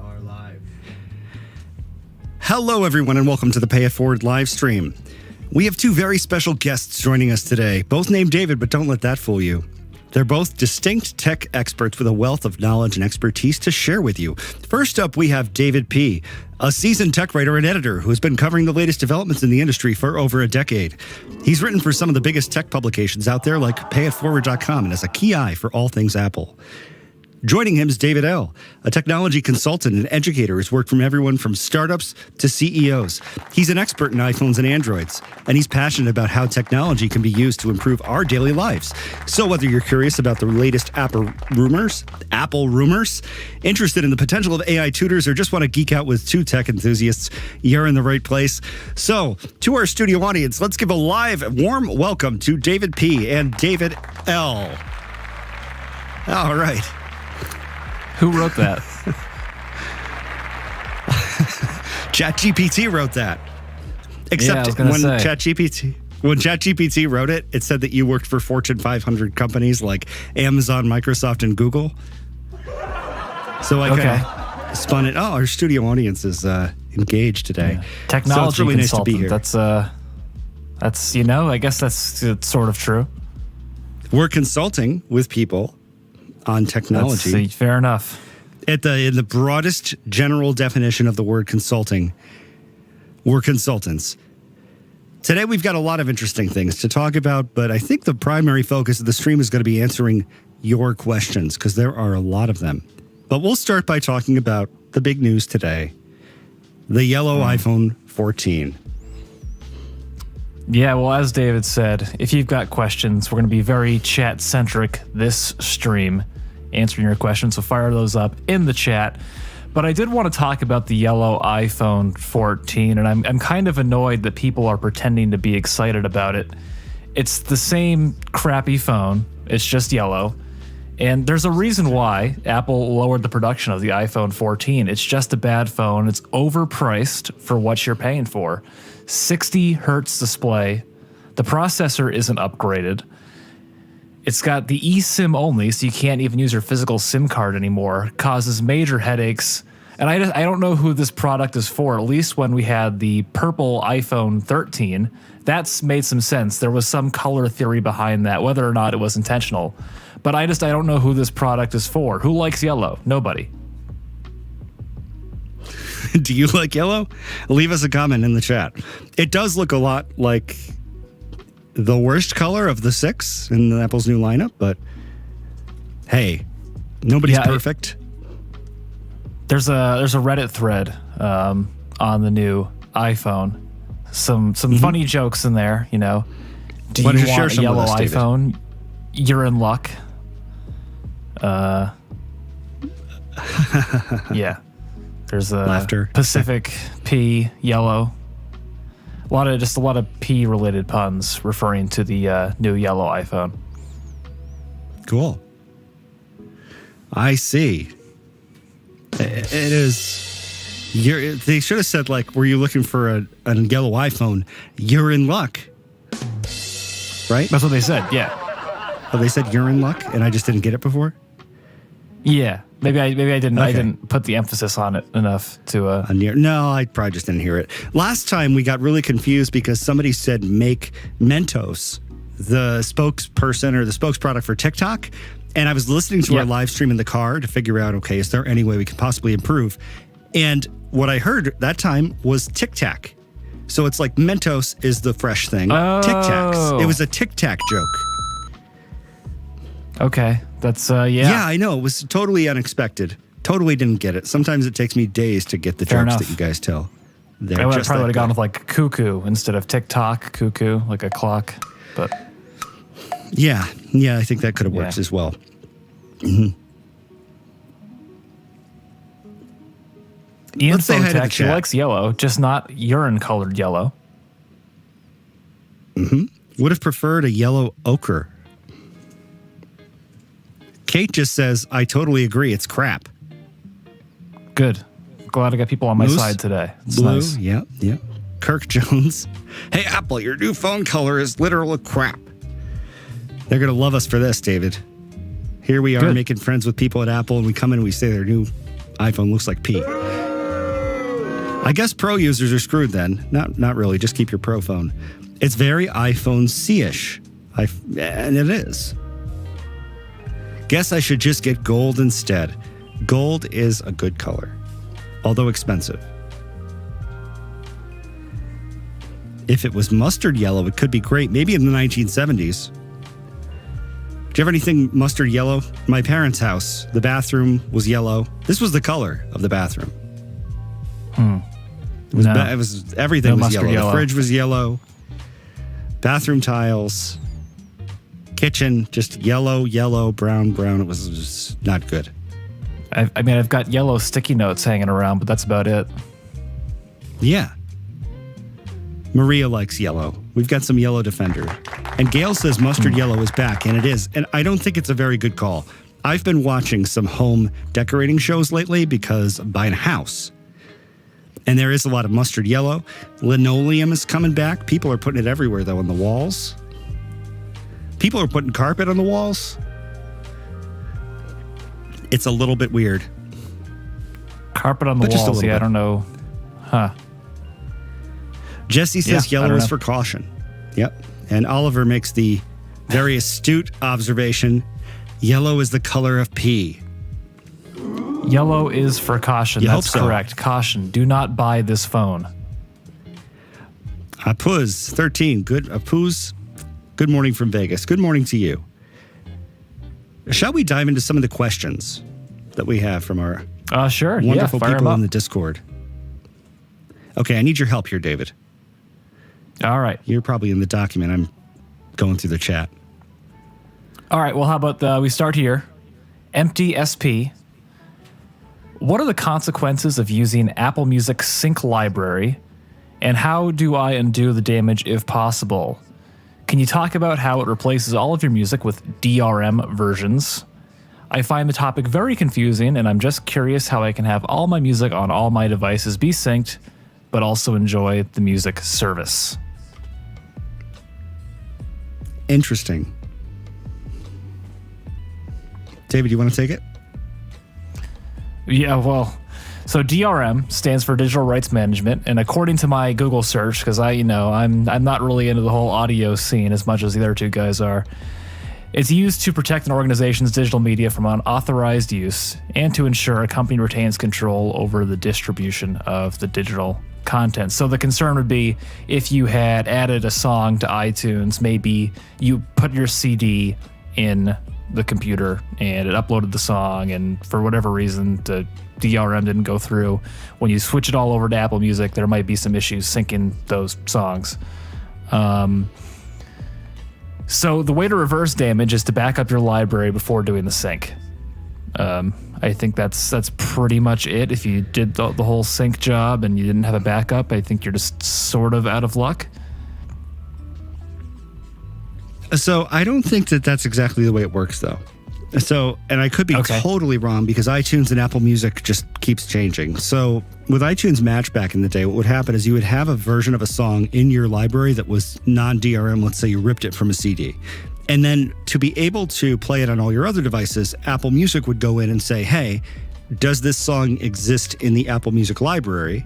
are live. Hello, everyone, and welcome to the Pay It Forward live stream. We have two very special guests joining us today, both named David, but don't let that fool you. They're both distinct tech experts with a wealth of knowledge and expertise to share with you. First up, we have David P., a seasoned tech writer and editor who has been covering the latest developments in the industry for over a decade. He's written for some of the biggest tech publications out there like payitforward.com and is a key eye for all things Apple. Joining him is David L., a technology consultant and educator who's worked from everyone from startups to CEOs. He's an expert in iPhones and Androids, and he's passionate about how technology can be used to improve our daily lives. So whether you're curious about the latest Apple rumors, interested in the potential of AI tutors, or just want to geek out with two tech enthusiasts, you're in the right place. So to our studio audience, let's give a live, warm welcome to David P. and David L. All right. Who wrote that? ChatGPT wrote that. Except when ChatGPT wrote it, it said that you worked for Fortune 500 companies like Amazon, Microsoft, and Google. So I kind of spun it. Oh, our studio audience is engaged today. Yeah. Technology so it's really consultant. Nice to be here. That's I guess that's sort of true. We're consulting with people on technology. Fair enough. In the broadest general definition of the word consulting, we're consultants. Today we've got a lot of interesting things to talk about, but I think the primary focus of the stream is going to be answering your questions because there are a lot of them. But we'll start by talking about the big news today, the yellow iPhone 14. Yeah, well, as David said, if you've got questions, we're going to be very chat-centric this stream, answering your questions, so fire those up in the chat. But I did want to talk about the yellow iPhone 14, and I'm kind of annoyed that people are pretending to be excited about it. It's the same crappy phone, it's just yellow, and there's a reason why Apple lowered the production of the iPhone 14. It's just a bad phone. It's overpriced for what you're paying for. 60 hertz display. The processor isn't upgraded. It's got the eSIM only, so you can't even use your physical SIM card anymore. Causes major headaches. And I don't know who this product is for. At least when we had the purple iPhone 13, that's made some sense. There was some color theory behind that, whether or not it was intentional. But I don't know who this product is for. Who likes yellow? Nobody. Do you like yellow? Leave us a comment in the chat. It does look a lot like the worst color of the 6 in Apple's new lineup, but hey, nobody's perfect. There's a Reddit thread on the new iPhone. Some funny jokes in there, Do you want a yellow iPhone? David? You're in luck. Yeah. There's a laughter. Pacific P yellow. A lot of P related puns referring to the new yellow iPhone. Cool. I see. It is. They should have said were you looking for a yellow iPhone? You're in luck. Right? That's what they said. Yeah. Oh, they said you're in luck, and I just didn't get it before. Yeah. Maybe I didn't. Okay. I didn't put the emphasis on it enough to. No, I probably just didn't hear it. Last time we got really confused because somebody said make Mentos the spokesperson or the spokesproduct for TikTok, and I was listening to our live stream in the car to figure out, okay, is there any way we could possibly improve? And what I heard that time was Tic Tac. So it's like Mentos is the fresh thing. Oh. Tic Tacs. It was a Tic Tac joke. Okay, that's Yeah, I know. It was totally unexpected. Totally didn't get it. Sometimes it takes me days to get the Fair jokes enough. that you guys tell. I probably would have gone with cuckoo instead of TikTok, cuckoo, like a clock. But yeah, I think that could have worked as well. Mm-hmm. Ian Let's say hi to the Fotek, she chat. likes yellow, just not urine-colored yellow. Mm-hmm. Would have preferred a yellow ochre. Kate just says, I totally agree. It's crap. Good. Glad I got people on my side today. It's blue, nice. Yeah. Kirk Jones. Hey, Apple, your new phone color is literal crap. They're going to love us for this, David. Here we are making friends with people at Apple, and we come in and we say their new iPhone looks like P. I guess Pro users are screwed then. Not really. Just keep your Pro phone. It's very iPhone C-ish. And it is. Guess I should just get gold instead. Gold is a good color, although expensive. If it was mustard yellow, it could be great. Maybe in the 1970s. Do you have anything mustard yellow? My parents' house, the bathroom was yellow. This was the color of the bathroom. It was everything was yellow. The fridge was yellow. Bathroom tiles. Kitchen, just yellow, brown. It was just not good. I mean, I've got yellow sticky notes hanging around, but that's about it. Yeah. Maria likes yellow. We've got some yellow Defender. And Gail says mustard yellow is back, and it is. And I don't think it's a very good call. I've been watching some home decorating shows lately because I'm buying a house. And there is a lot of mustard yellow. Linoleum is coming back. People are putting it everywhere, though, on the walls. People are putting carpet on the walls. It's a little bit weird. Carpet on the walls, yeah, I don't know. Huh. Jesse says yellow is for caution. Yep. And Oliver makes the very astute observation. Yellow is the color of pee. Yellow is for caution. That's correct. Caution. Do not buy this phone. Apuz 13. Good. Apuz. Good morning from Vegas. Good morning to you. Shall we dive into some of the questions that we have from our wonderful people in the Discord? Okay, I need your help here, David. All right. You're probably in the document. I'm going through the chat. All right. Well, how about we start here? Empty SP. What are the consequences of using Apple Music Sync Library, and how do I undo the damage if possible? Can you talk about how it replaces all of your music with DRM versions? I find the topic very confusing, and I'm just curious how I can have all my music on all my devices be synced, but also enjoy the music service. Interesting. David, you want to take it? Yeah, well, so DRM stands for Digital Rights Management, and according to my Google search, because I'm not really into the whole audio scene as much as the other two guys are, it's used to protect an organization's digital media from unauthorized use and to ensure a company retains control over the distribution of the digital content. So the concern would be if you had added a song to iTunes, maybe you put your CD in the computer and it uploaded the song, and for whatever reason the DRM didn't go through. When you switch it all over to Apple Music, there might be some issues syncing those songs. So the way to reverse damage is to back up your library before doing the sync. I think that's pretty much it. If you did the whole sync job and you didn't have a backup, I think you're just sort of out of luck. So I don't think that that's exactly the way it works, though. So, and I could be totally wrong because iTunes and Apple Music just keeps changing. So with iTunes Match back in the day, what would happen is you would have a version of a song in your library that was non-DRM. Let's say you ripped it from a CD. And then to be able to play it on all your other devices, Apple Music would go in and say, hey, does this song exist in the Apple Music library?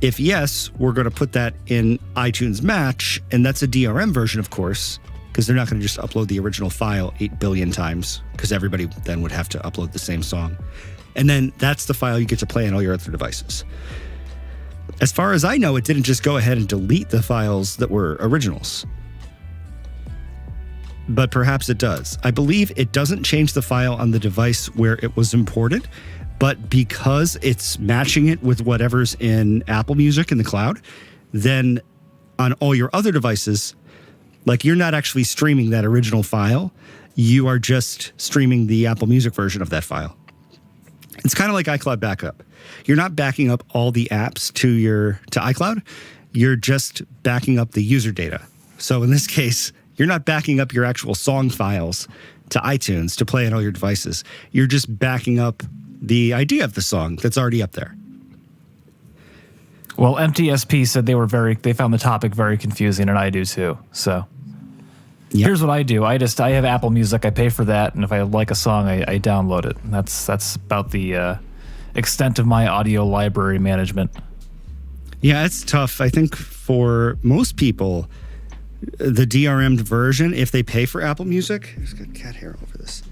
If yes, we're going to put that in iTunes Match. And that's a DRM version, of course, because they're not going to just upload the original file 8 billion times, because everybody then would have to upload the same song. And then that's the file you get to play on all your other devices. As far as I know, it didn't just go ahead and delete the files that were originals. But perhaps it does. I believe it doesn't change the file on the device where it was imported, but because it's matching it with whatever's in Apple Music in the cloud, then on all your other devices, like you're not actually streaming that original file, you are just streaming the Apple Music version of that file. It's kind of like iCloud backup. You're not backing up all the apps to iCloud. You're just backing up the user data. So in this case, you're not backing up your actual song files to iTunes to play on all your devices. You're just backing up the idea of the song that's already up there. Well, MTSP said they found the topic very confusing, and I do too. So Here's what I do. I have Apple Music. I pay for that, and if I like a song, I download it. And that's about the extent of my audio library management. Yeah, it's tough. I think for most people, the DRM'd version, if they pay for Apple Music, there's got cat hair over this,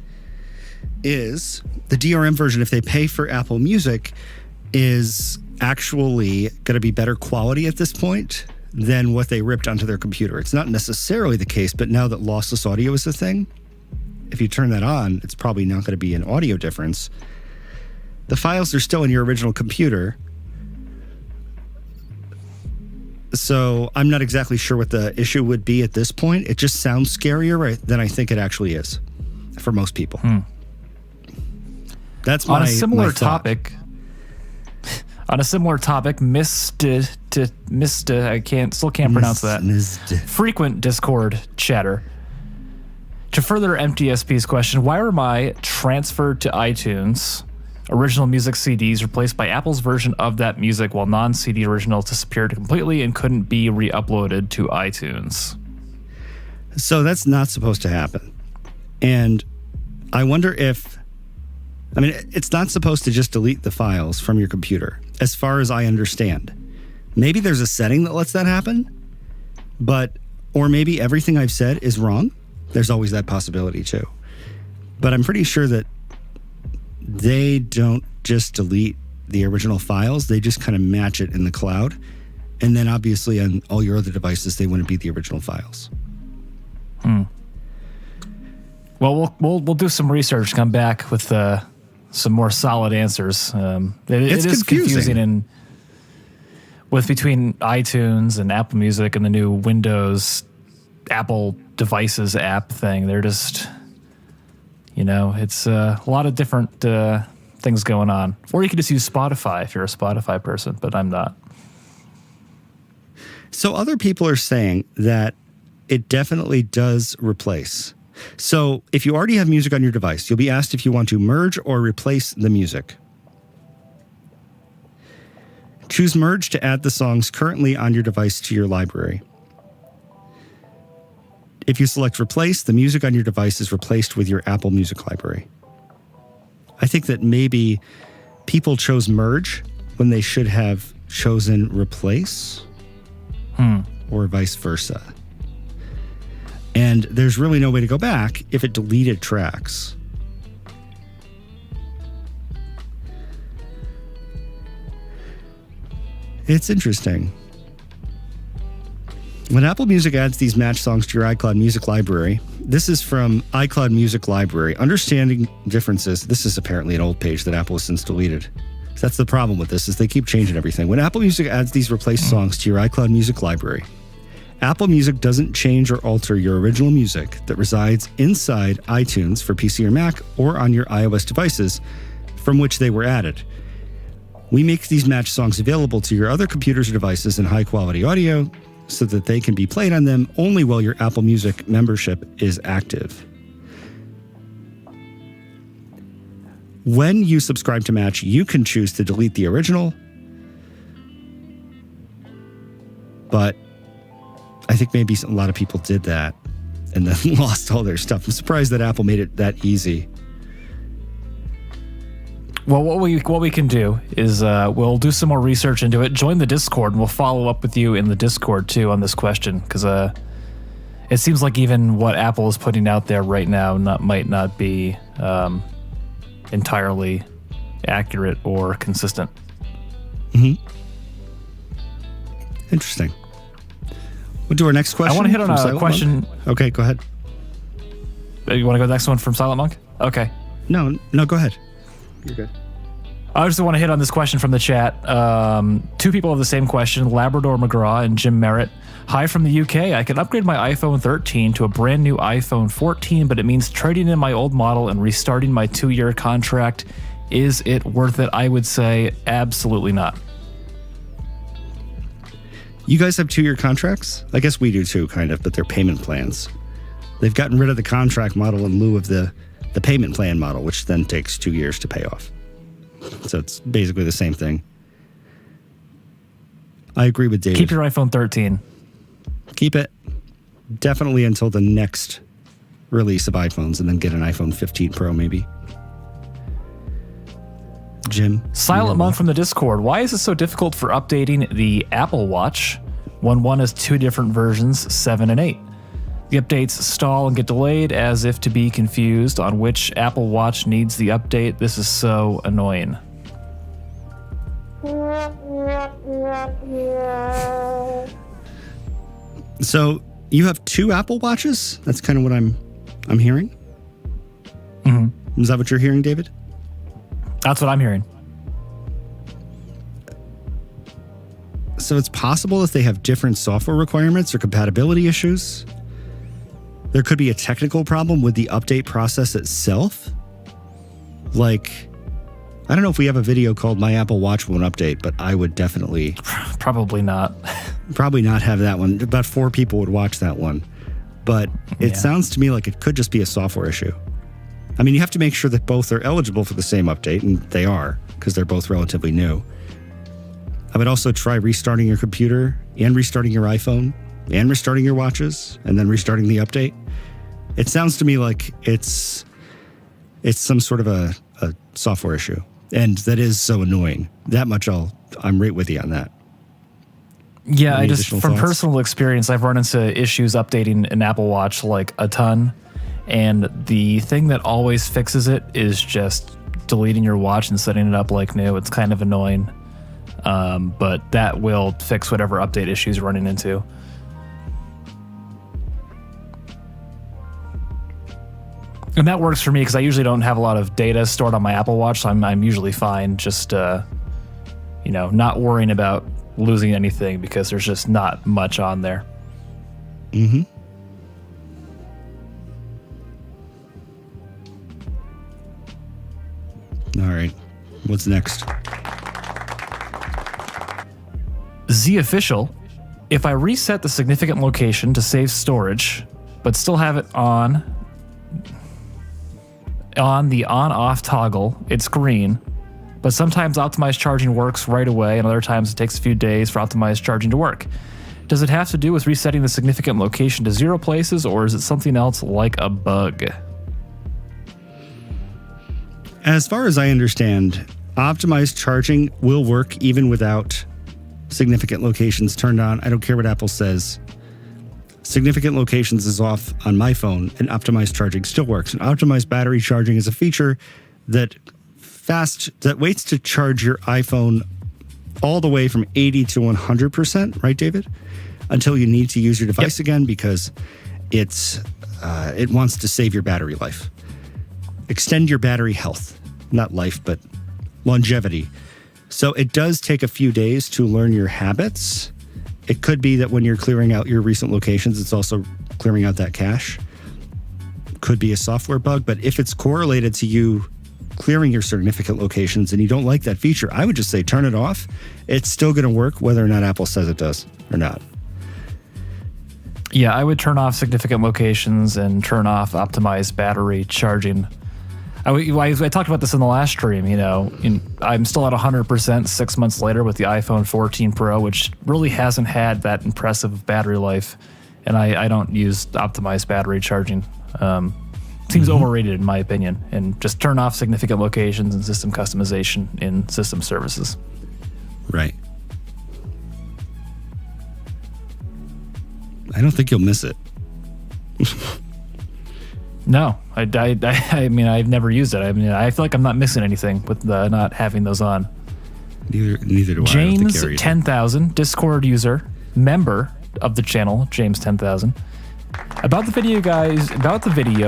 is the DRM version, if they pay for Apple Music, is actually going to be better quality at this point than what they ripped onto their computer. It's not necessarily the case, but now that lossless audio is a thing, if you turn that on, it's probably not going to be an audio difference. The files are still in your original computer. So I'm not exactly sure what the issue would be at this point. It just sounds scarier than I think it actually is for most people. That's my On a similar my thought. topic. On a similar topic, Mr. I still can't pronounce that. Frequent Discord chatter. To further MTSP's question, why were my transferred to iTunes original music CDs replaced by Apple's version of that music while non-CD originals disappeared completely and couldn't be re-uploaded to iTunes? So that's not supposed to happen. And I wonder if, I mean, it's not supposed to just delete the files from your computer, as far as I understand. Maybe there's a setting that lets that happen, or maybe everything I've said is wrong. There's always that possibility too. But I'm pretty sure that they don't just delete the original files. They just kind of match it in the cloud. And then obviously on all your other devices, they wouldn't be the original files. Well, we'll do some research, come back with some more solid answers. It is confusing between iTunes and Apple Music and the new Windows Apple devices app thing. They're just, it's a lot of different things going on. Or you could just use Spotify if you're a Spotify person, but I'm not. So other people are saying that it definitely does replace. So if you already have music on your device, you'll be asked if you want to merge or replace the music. Choose Merge to add the songs currently on your device to your library. If you select Replace, the music on your device is replaced with your Apple Music library. I think that maybe people chose Merge when they should have chosen Replace, or vice versa. And there's really no way to go back if it deleted tracks. It's interesting. When Apple Music adds these match songs to your iCloud Music library, this is from iCloud Music Library. Understanding differences. This is apparently an old page that Apple has since deleted. So that's the problem with this, is they keep changing everything. When Apple Music adds these replaced songs to your iCloud Music library, Apple Music doesn't change or alter your original music that resides inside iTunes for PC or Mac or on your iOS devices from which they were added. We make these match songs available to your other computers or devices in high-quality audio so that they can be played on them only while your Apple Music membership is active. When you subscribe to Match, you can choose to delete the original, but I think maybe a lot of people did that and then lost all their stuff. I'm surprised that Apple made it that easy. Well, what we can do is we'll do some more research into it. Join the Discord, and we'll follow up with you in the Discord too on this question, because it seems like even what Apple is putting out there right now might not be entirely accurate or consistent. Interesting. We'll do our next question. I want to hit on a question. Monk. Okay, go ahead. You want to go to the next one from Silent Monk? Okay. No, go ahead. You're good. I just want to hit on this question from the chat. Two people have the same question, Labrador McGraw and Jim Merritt. Hi from the UK. I can upgrade my iPhone 13 to a brand new iPhone 14, but it means trading in my old model and restarting my 2-year contract. Is it worth it? I would say absolutely not. You guys have 2-year contracts? I guess we do too, kind of, but they're payment plans. They've gotten rid of the contract model in lieu of the payment plan model, which then takes 2 years to pay off. So it's basically the same thing. I agree with David. Keep your iPhone 13. Keep it. Definitely until the next release of iPhones, and then get an iPhone 15 Pro maybe. Jim. Silent Monk from the Discord. Why is it so difficult for updating the Apple Watch when one has two different versions, 7 and 8? The updates stall and get delayed as if to be confused on which Apple Watch needs the update. This is so annoying. So you have two Apple Watches? That's kind of what I'm hearing. Mm-hmm. Is that what you're hearing, David? That's what I'm hearing. So it's possible that they have different software requirements or compatibility issues. There could be a technical problem with the update process itself. Like, I don't know if we have a video called My Apple Watch Won't Update, but I would definitely... Probably not. Probably not have that one. About 4 people would watch that one. But it sounds to me like it could just be a software issue. I mean, you have to make sure that both are eligible for the same update, and they are, because they're both relatively new. I would also try restarting your computer and restarting your iPhone and restarting your watches and then restarting the update. It sounds to me like it's some sort of a software issue, and that is so annoying. That much I'm right with you on that. Yeah, Any I just, from thoughts? personal experience, I've run into issues updating an Apple Watch like a ton. And the thing that always fixes it is just deleting your watch and setting it up like new. It's kind of annoying. But that will fix whatever update issues you're running into. And that works for me because I usually don't have a lot of data stored on my Apple Watch, so I'm usually fine just, not worrying about losing anything because there's just not much on there. Mm-hmm. All right. What's next? Z Official. If I reset the significant location to save storage, but still have it on the on-off toggle, it's green. But sometimes optimized charging works right away, and other times it takes a few days for optimized charging to work. Does it have to do with resetting the significant location to 0 places, or is it something else like a bug? As far as I understand, optimized charging will work even without significant locations turned on. I don't care what Apple says. Significant locations is off on my phone, and optimized charging still works. And optimized battery charging is a feature that waits to charge your iPhone all the way from 80 to 100%, right, David? Until you need to use your device again because it wants to save your battery life. Extend your battery health, not life, but longevity. So it does take a few days to learn your habits. It could be that when you're clearing out your recent locations, it's also clearing out that cache. Could be a software bug, but if it's correlated to you clearing your significant locations and you don't like that feature, I would just say turn it off. It's still going to work whether or not Apple says it does or not. Yeah, I would turn off significant locations and turn off optimized battery charging. I talked about this in the last stream, I'm still at 100% 6 months later with the iPhone 14 Pro, which really hasn't had that impressive battery life. And I don't use optimized battery charging. Seems overrated in my opinion. And just turn off significant locations and system customization in system services. Right. I don't think you'll miss it. No, I mean, I've never used it. I mean, I feel like I'm not missing anything with not having those on. Neither do I. James 10,000, Discord user, member of the channel, James 10,000. About the video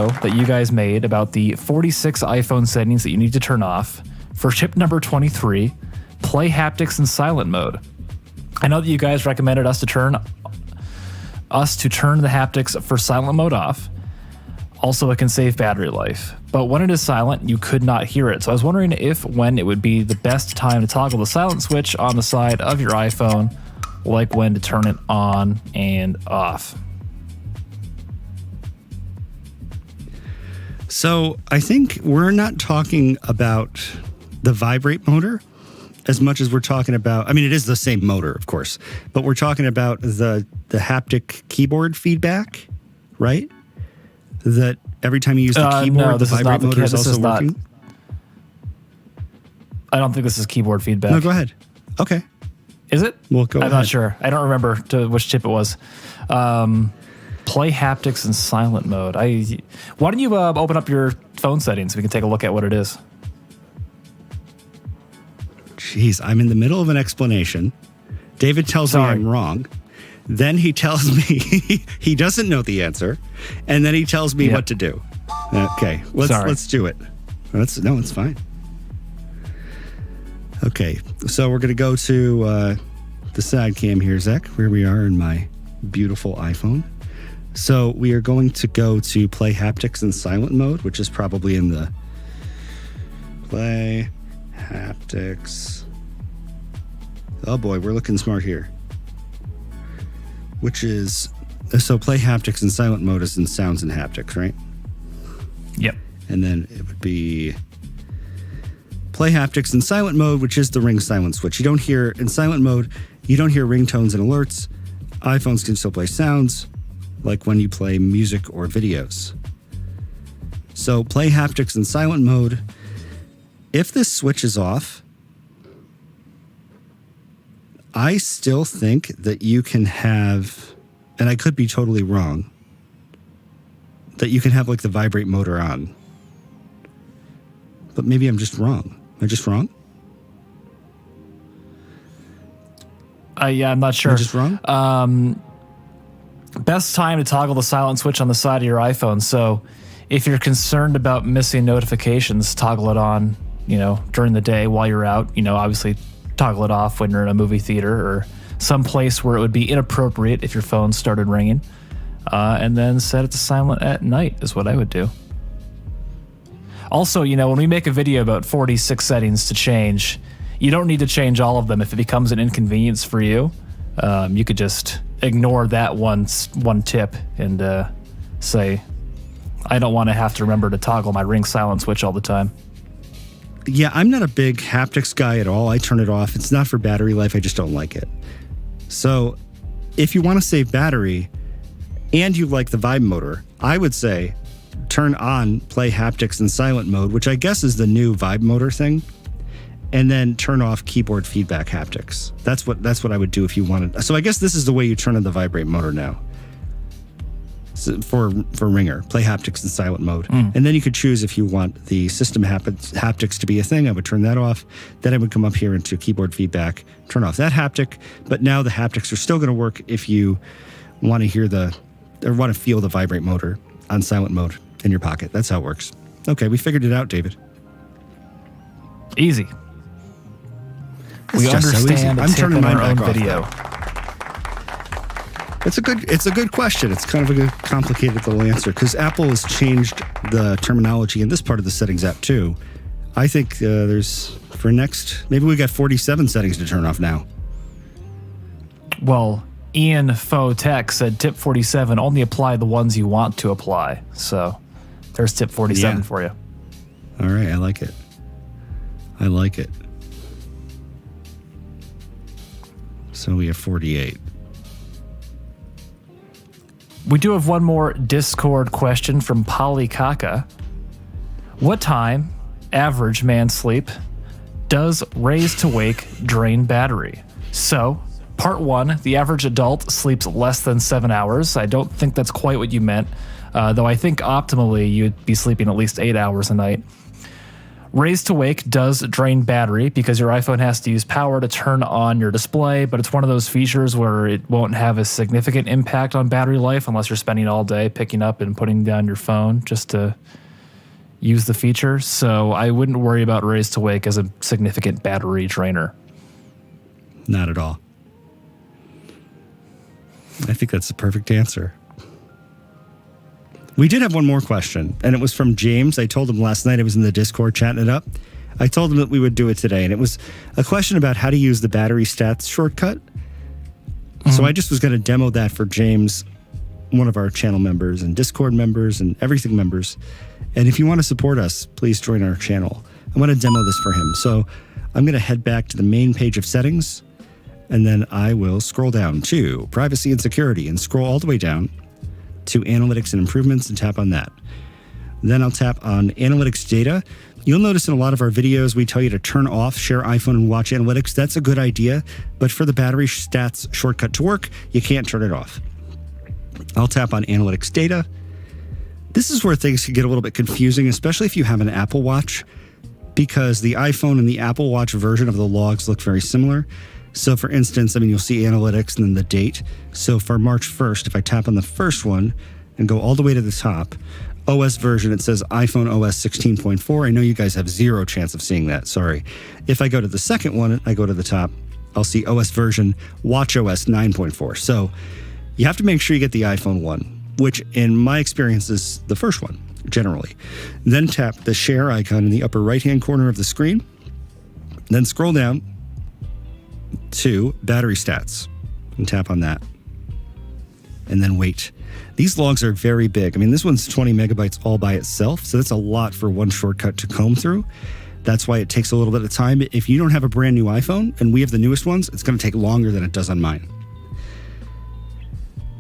that you guys made about the 46 iPhone settings that you need to turn off for tip number 23, play haptics in silent mode. I know that you guys recommended us to turn the haptics for silent mode off. Also, it can save battery life. But when it is silent, you could not hear it. So I was wondering when it would be the best time to toggle the silent switch on the side of your iPhone, like when to turn it on and off. So I think we're not talking about the vibrate motor as much as we're talking about, I mean, it is the same motor, of course, but we're talking about the haptic keyboard feedback, right? That every time you use the keyboard, no, the vibrate motor is also working? I don't think this is keyboard feedback. No, go ahead. Okay. Is it? Well, go ahead. I'm not sure. I don't remember which chip it was. Play haptics in silent mode. Why don't you open up your phone settings so we can take a look at what it is? Jeez, I'm in the middle of an explanation. David tells me I'm wrong. Then he tells me he doesn't know the answer. And then he tells me what to do. Okay, let's do it. No, it's fine. Okay, so we're going to go to the side cam here, Zach, where we are in my beautiful iPhone. So we are going to go to play haptics in silent mode, which is probably in the play haptics. Oh boy, we're looking smart here. Which is, so play haptics in silent mode is in sounds and haptics, right? Yep. And then it would be play haptics in silent mode, which is the ring silent switch. You don't hear, in silent mode, you don't hear ringtones and alerts. iPhones can still play sounds, like when you play music or videos. So play haptics in silent mode. If this switch is off, I still think that you can have, and I could be totally wrong, that you can have like the vibrate motor on. But maybe I'm just wrong. Am I just wrong? Yeah, I'm not sure. Am I just wrong? Best time to toggle the silent switch on the side of your iPhone. So if you're concerned about missing notifications, toggle it on, during the day while you're out. Obviously toggle it off when you're in a movie theater or some place where it would be inappropriate if your phone started ringing. And then set it to silent at night is what I would do. Also, when we make a video about 46 settings to change, you don't need to change all of them. If it becomes an inconvenience for you, you could just ignore that one tip and say, I don't want to have to remember to toggle my ring silent switch all the time. Yeah, I'm not a big haptics guy at all. I turn it off. It's not for battery life. I just don't like it. So if you want to save battery and you like the vibe motor, I would say turn on play haptics in silent mode, which I guess is the new vibe motor thing, and then turn off keyboard feedback haptics. That's what I would do if you wanted. So I guess this is the way you turn on the vibrate motor now. So for Ringer, play haptics in silent mode. And then you could choose if you want the system haptics to be a thing. I would turn that off. Then I would come up here into keyboard feedback, turn off that haptic. But now the haptics are still going to work if you want to hear or want to feel the vibrate motor on silent mode in your pocket. That's how it works. Okay, we figured it out, David. Easy. We understand the I'm tip turning in mine our own back off video. now. It's a good question. It's kind of a good, complicated little answer because Apple has changed the terminology in this part of the settings app too. I think maybe we got 47 settings to turn off now. Well, Ian Faux Tech said tip 47, only apply the ones you want to apply. So there's tip 47 for you. All right, I like it. So we have 48. We do have one more Discord question from Polly Kaka. What time, average man sleep, does raise to wake drain battery? So, part 1, the average adult sleeps less than 7 hours. I don't think that's quite what you meant, though I think optimally you'd be sleeping at least 8 hours a night. Raise to wake does drain battery because your iPhone has to use power to turn on your display, but it's one of those features where it won't have a significant impact on battery life unless you're spending all day picking up and putting down your phone just to use the feature. So I wouldn't worry about raise to wake as a significant battery drainer. Not at all. I think that's the perfect answer. We did have one more question, and it was from James. I told him last night, I was in the Discord chatting it up. I told him that we would do it today, and it was a question about how to use the battery stats shortcut. So I just was going to demo that for James, one of our channel members and Discord members and everything members. And if you want to support us, please join our channel. I want to demo this for him. So I'm going to head back to the main page of settings, and then I will scroll down to privacy and security and scroll all the way down to analytics and improvements and tap on that. Then I'll tap on analytics data. You'll notice in a lot of our videos, we tell you to turn off Share iPhone and Watch Analytics. That's a good idea, but for the battery stats shortcut to work, you can't turn it off. I'll tap on Analytics Data. This is where things can get a little bit confusing, especially if you have an Apple Watch, because the iPhone and the Apple Watch version of the logs look very similar. So for instance, you'll see Analytics and then the date. So for March 1st, if I tap on the first one and go all the way to the top, OS version, it says iPhone OS 16.4. I know you guys have zero chance of seeing that. Sorry. If I go to the second one, I go to the top, I'll see OS version watchOS 9.4. So you have to make sure you get the iPhone one, which in my experience is the first one, generally. Then tap the share icon in the upper right-hand corner of the screen. Then scroll down to battery stats and tap on that. And then wait. These logs are very big. This one's 20 megabytes all by itself, so that's a lot for one shortcut to comb through. That's why it takes a little bit of time. If you don't have a brand new iPhone, and we have the newest ones, it's going to take longer than it does on mine.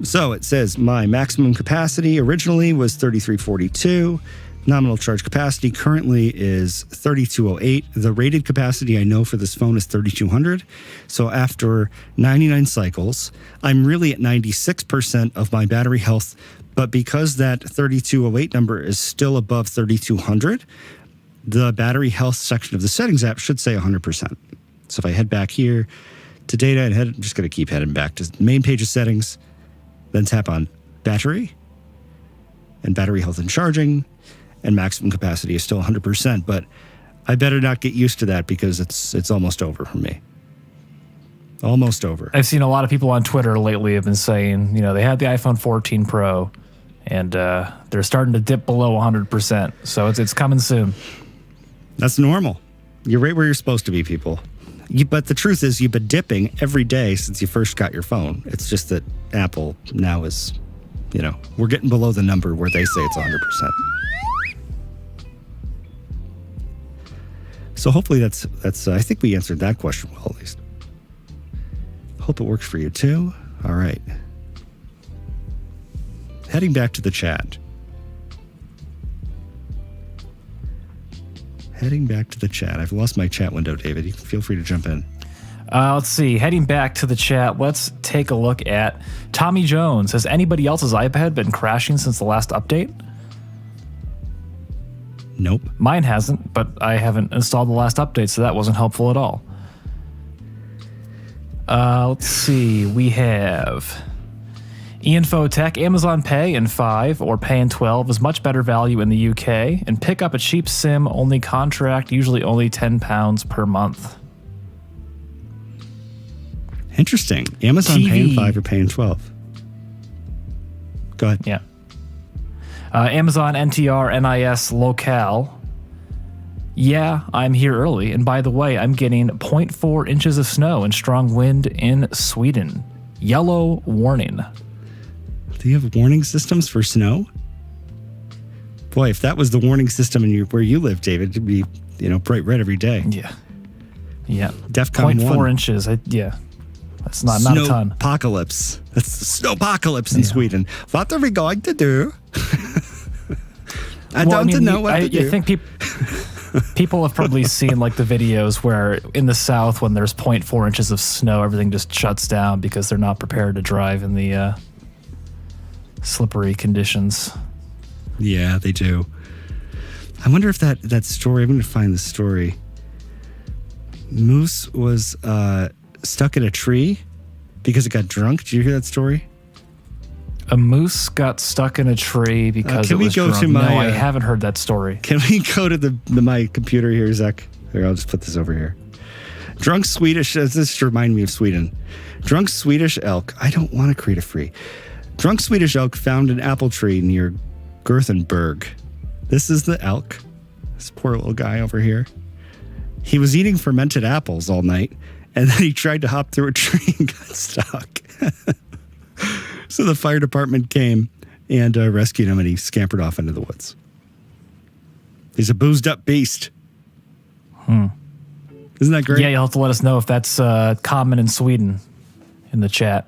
So it says my maximum capacity originally was 3342. Nominal charge capacity currently is 3208. The rated capacity I know for this phone is 3200. So after 99 cycles, I'm really at 96% of my battery health. But because that 3208 number is still above 3200, the battery health section of the settings app should say 100%. So if I head back here to data and I'm just going to keep heading back to the main page of settings, then tap on battery and battery health and charging. And maximum capacity is still 100%, but I better not get used to that because it's almost over for me. Almost over. I've seen a lot of people on Twitter lately have been saying, they had the iPhone 14 Pro, and they're starting to dip below 100%. So it's coming soon. That's normal. You're right where you're supposed to be, people. But the truth is, you've been dipping every day since you first got your phone. It's just that Apple now is, we're getting below the number where they say it's 100%. So hopefully that's. I think we answered that question well, at least. Hope it works for you too. All right. Heading back to the chat. I've lost my chat window, David. You can feel free to jump in. Let's see. Heading back to the chat, let's take a look at Tommy Jones. Has anybody else's iPad been crashing since the last update? Nope. Mine hasn't, but I haven't installed the last update, so that wasn't helpful at all. Let's see. We have Infotech, Amazon Pay in 5 or Pay in 12 is much better value in the UK, and pick up a cheap SIM only contract, usually only £10 per month. Interesting. Amazon TV. Pay in 5 or Pay in 12. Go ahead. Yeah. Amazon NTR NIS Locale. Yeah, I'm here early. And by the way, I'm getting 0.4 inches of snow and strong wind in Sweden. Yellow warning. Do you have warning systems for snow? Boy, if that was the warning system in where you live, David, it'd be, bright red every day. Yeah. Yeah. DEFCON 0.4 1. inches. Yeah. That's not a ton. Snowpocalypse. That's the snowpocalypse in Sweden. What are we going to do? I don't know what to do. I think people have probably seen the videos where in the South, when there's 0.4 inches of snow, everything just shuts down because they're not prepared to drive in the slippery conditions. Yeah, they do. I wonder if that story, I'm going to find the story. Moose was stuck in a tree because it got drunk. Did you hear that story? A moose got stuck in a tree because it was drunk. No, I haven't heard that story. Can we go to my computer here, Zach? Here, I'll just put this over here. Drunk Swedish, this reminds me of Sweden. Drunk Swedish elk. I don't want to create a free. Drunk Swedish elk found an apple tree near Gothenburg. This is the elk. This poor little guy over here. He was eating fermented apples all night, and then he tried to hop through a tree and got stuck. So the fire department came and rescued him, and he scampered off into the woods. He's a boozed up beast. Isn't that great? Yeah, you'll have to let us know if that's common in Sweden in the chat.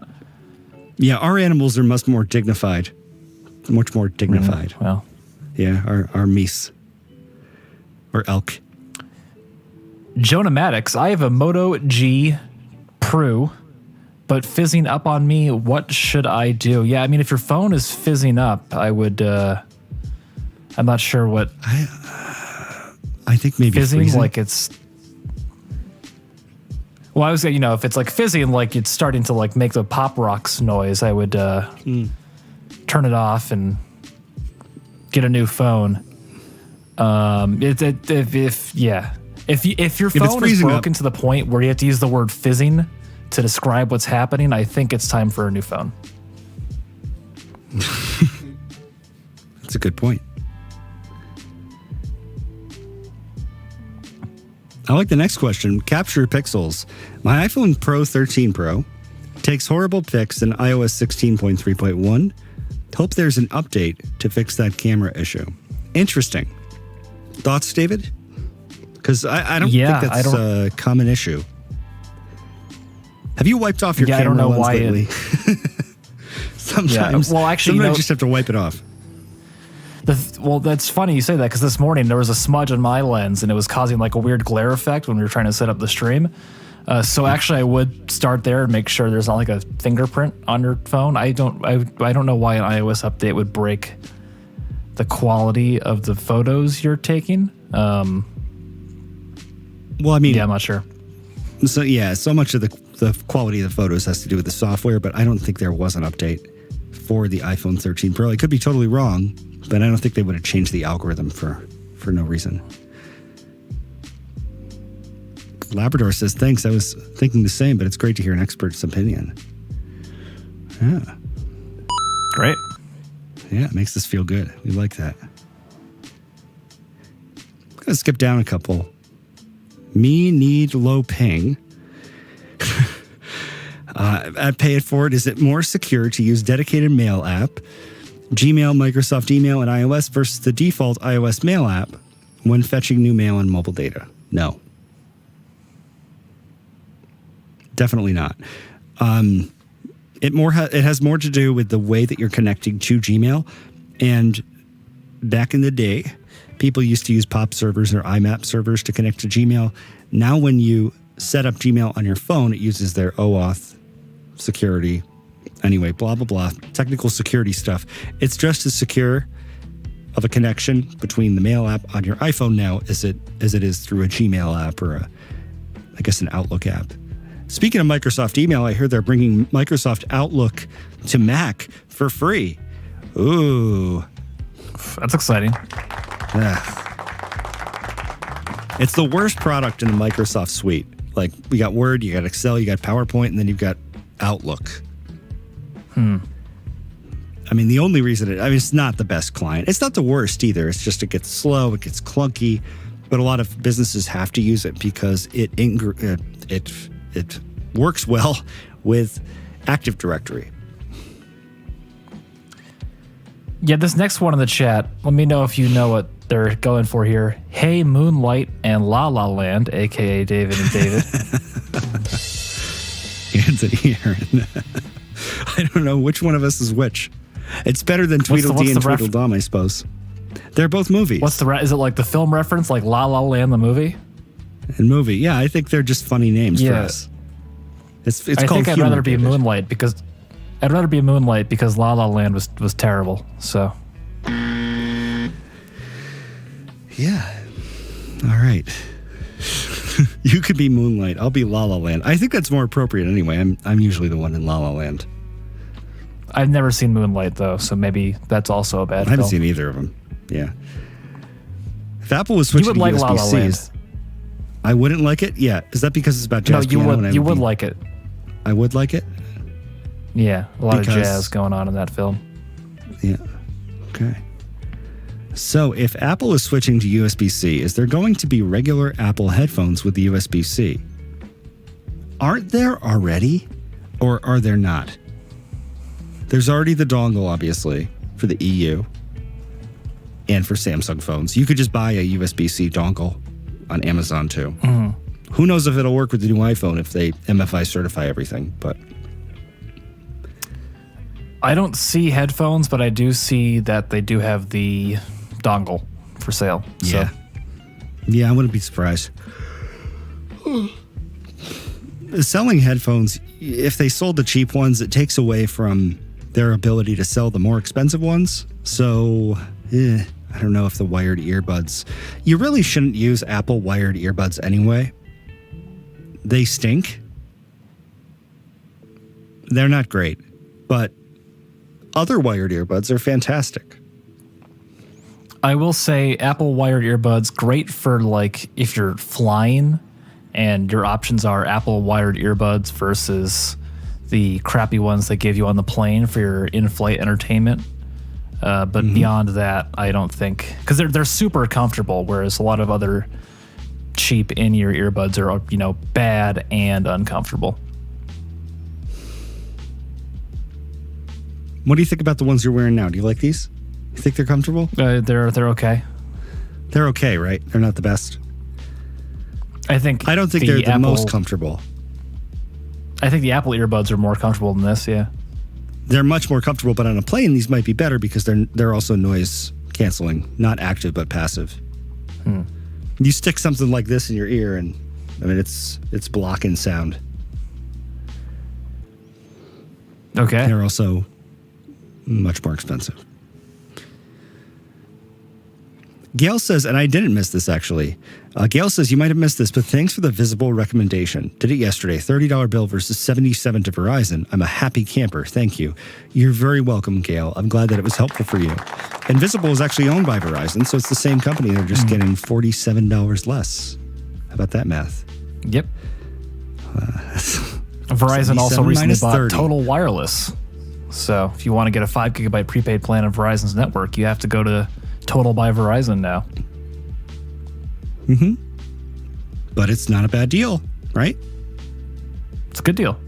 Yeah, our animals are much more dignified. Much more dignified. Well. Yeah, our meese. or elk. Jonah Maddox, I have a Moto G Pro, but fizzing up on me. What should I do? Yeah, I mean, if your phone is fizzing up, I would. I'm not sure what. I think maybe fizzing freezing. like it's. Well, I was, if it's like fizzing, like it's starting to like make the pop rocks noise, I would turn it off and get a new phone. If your phone is broken to the point where you have to use the word fizzing to describe what's happening, I think it's time for a new phone. That's a good point. I like the next question. Capture pixels. My iPhone Pro 13 Pro takes horrible pics in iOS 16.3.1. Hope there's an update to fix that camera issue. Interesting. Thoughts, David? Because I don't think that's a common issue. Have you wiped off your camera I don't know lens why lately? Sometimes. Yeah. Well, actually, sometimes you just have to wipe it off. Well, that's funny you say that because this morning there was a smudge on my lens and it was causing like a weird glare effect when we were trying to set up the stream. So actually, I would start there and make sure there's not like a fingerprint on your phone. I don't know why an iOS update would break the quality of the photos you're taking. Well, I mean, I'm not sure. So much of the quality of the photos has to do with the software, but I don't think there was an update for the iPhone 13 Pro. I could be totally wrong, but I don't think they would have changed the algorithm for no reason. Labrador says, thanks. I was thinking the same, but it's great to hear an expert's opinion. Yeah. Great. Yeah, it makes us feel good. We like that. I'm going to skip down a couple. Me need low ping. At Payette Forward, is it more secure to use dedicated mail app, Gmail, Microsoft Email, and iOS versus the default iOS mail app when fetching new mail and mobile data? No. Definitely not. It has more to do with the way that you're connecting to Gmail. And back in the day, people used to use POP servers or IMAP servers to connect to Gmail. Now, when you set up Gmail on your phone, it uses their OAuth security. Anyway, blah, blah, blah. Technical security stuff. It's just as secure of a connection between the mail app on your iPhone now as it is through a Gmail app or an Outlook app. Speaking of Microsoft Email, I heard they're bringing Microsoft Outlook to Mac for free. Ooh. That's exciting. It's the worst product in the Microsoft suite. Like, we got Word, you got Excel, you got PowerPoint, and then you've got Outlook. I mean, the only reason it's not the best client. It's not the worst either. It's just it gets slow, it gets clunky, but a lot of businesses have to use it because it works well with Active Directory. Yeah, this next one in the chat, let me know if you know what they're going for here. Hey, Moonlight and La La Land, a.k.a. David and David. Anthony Aaron. I don't know which one of us is which. It's better than Tweedledee and Tweedledum, I suppose. They're both movies. Is it like the film reference, like La La Land, the movie? And movie, yeah. I think they're just funny names for us. It's I called think I'd rather be Moonlight because La La Land was terrible. So. Yeah. All right. You could be Moonlight. I'll be La La Land. I think that's more appropriate anyway. I'm usually the one in La La Land. I've never seen Moonlight though, so maybe that's also a bad film. I haven't seen either of them. Yeah. If Apple was switching to USB-C, La La Land. I wouldn't like it? Yeah. Is that because it's about jazz piano? No, you would like it. I would like it? Yeah, a lot of jazz going on in that film. Yeah. Okay. So if Apple is switching to USB-C, is there going to be regular Apple headphones with the USB-C? Aren't there already? Or are there not? There's already the dongle, obviously, for the EU and for Samsung phones. You could just buy a USB-C dongle on Amazon, too. Mm-hmm. Who knows if it'll work with the new iPhone if they MFI certify everything, but... I don't see headphones, but I do see that they do have the dongle for sale. Yeah. Yeah, I wouldn't be surprised. Selling headphones, if they sold the cheap ones, it takes away from their ability to sell the more expensive ones. So, I don't know if the wired earbuds... You really shouldn't use Apple wired earbuds anyway. They stink. They're not great, but other wired earbuds are fantastic. I will say Apple wired earbuds, great for like if you're flying and your options are Apple wired earbuds versus the crappy ones they give you on the plane for your in-flight entertainment. But beyond that, I don't think, because they're super comfortable, whereas a lot of other cheap in-ear earbuds are, you know, bad and uncomfortable. What do you think about the ones you're wearing now? Do you like these? You think they're comfortable? They're okay. They're okay, right? They're not the best. I don't think they're the most comfortable. I think the Apple earbuds are more comfortable than this, yeah. They're much more comfortable, but on a plane, these might be better because they're also noise canceling, not active but passive. You stick something like this in your ear, and I mean it's blocking sound. Okay. They're also much more expensive. Gail says, and I didn't miss this actually. Gail says, you might have missed this, but thanks for the visible recommendation. Did it yesterday. $30 bill versus $77 to Verizon. I'm a happy camper. Thank you. You're very welcome, Gail. I'm glad that it was helpful for you. And Visible is actually owned by Verizon, so it's the same company. They're just getting $47 less. How about that math? Yep. Verizon also recently bought 30. Total Wireless. So if you want to get a 5 gigabyte prepaid plan on Verizon's network, you have to go to Total by Verizon now. But it's not a bad deal, right? It's a good deal.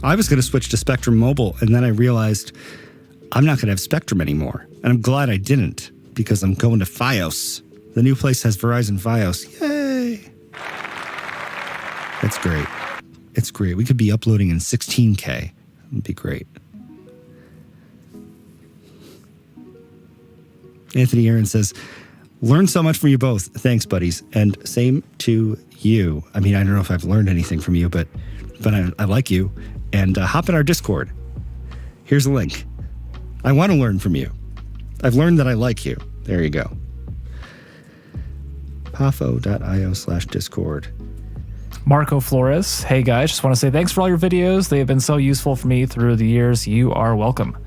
I was going to switch to Spectrum Mobile, and then I realized I'm not going to have Spectrum anymore. And I'm glad I didn't, because I'm going to Fios. The new place has Verizon Fios. Yay! That's great. It's great. We could be uploading in 16K. It'd be great. Anthony Aaron says, learned so much from you both. Thanks, buddies. And same to you. I mean, I don't know if I've learned anything from you, but I like you. And hop in our Discord. Here's a link. I want to learn from you. I've learned that I like you. There you go. pafo.io/Discord. Marco Flores. Hey, guys. Just want to say thanks for all your videos. They have been so useful for me through the years. You are welcome.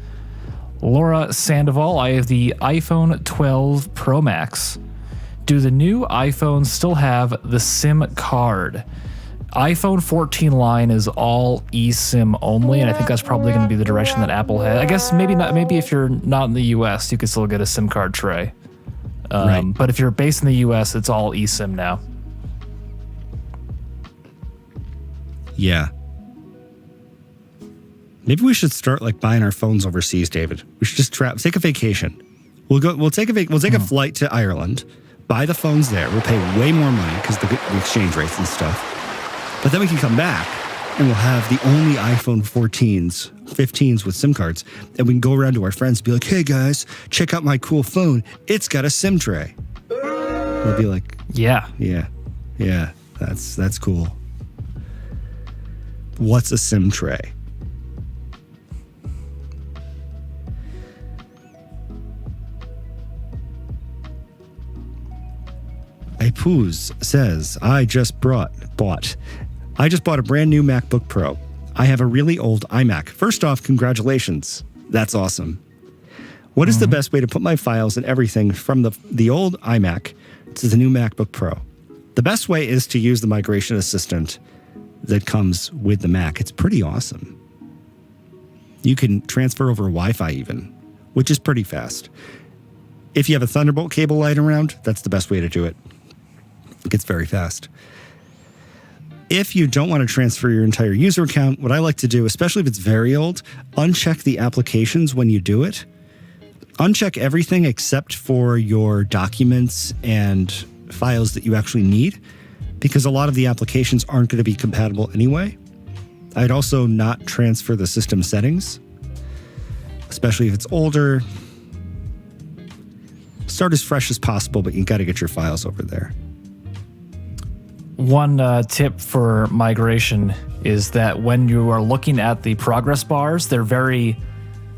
Laura Sandoval, I have the iPhone 12 Pro Max. Do the new iPhones still have the SIM card? iPhone 14 line is all eSIM only, and I think that's probably going to be the direction that Apple has. I guess maybe not. Maybe if you're not in the US, you could still get a SIM card tray. Right. But if you're based in the US, it's all eSIM now. Yeah. Maybe we should start like buying our phones overseas, David. We should just take a vacation. We'll take a flight to Ireland, buy the phones there. We'll pay way more money because the exchange rates and stuff. But then we can come back and we'll have the only iPhone 14s, 15s with SIM cards. And we can go around to our friends and be like, hey guys, check out my cool phone. It's got a SIM tray. They'll be like, Yeah. That's cool. What's a SIM tray? Poos says, I just bought a brand new MacBook Pro. I have a really old iMac. First off, congratulations. That's awesome. What is the best way to put my files and everything from the old iMac to the new MacBook Pro? The best way is to use the migration assistant that comes with the Mac. It's pretty awesome. You can transfer over Wi-Fi even, which is pretty fast. If you have a Thunderbolt cable lying around, that's the best way to do it. It gets very fast. If you don't want to transfer your entire user account, what I like to do, especially if it's very old, uncheck the applications when you do it. Uncheck everything except for your documents and files that you actually need, because a lot of the applications aren't going to be compatible anyway. I'd also not transfer the system settings, especially if it's older. start as fresh as possible, but you got to get your files over there. One tip for migration is that when you are looking at the progress bars, they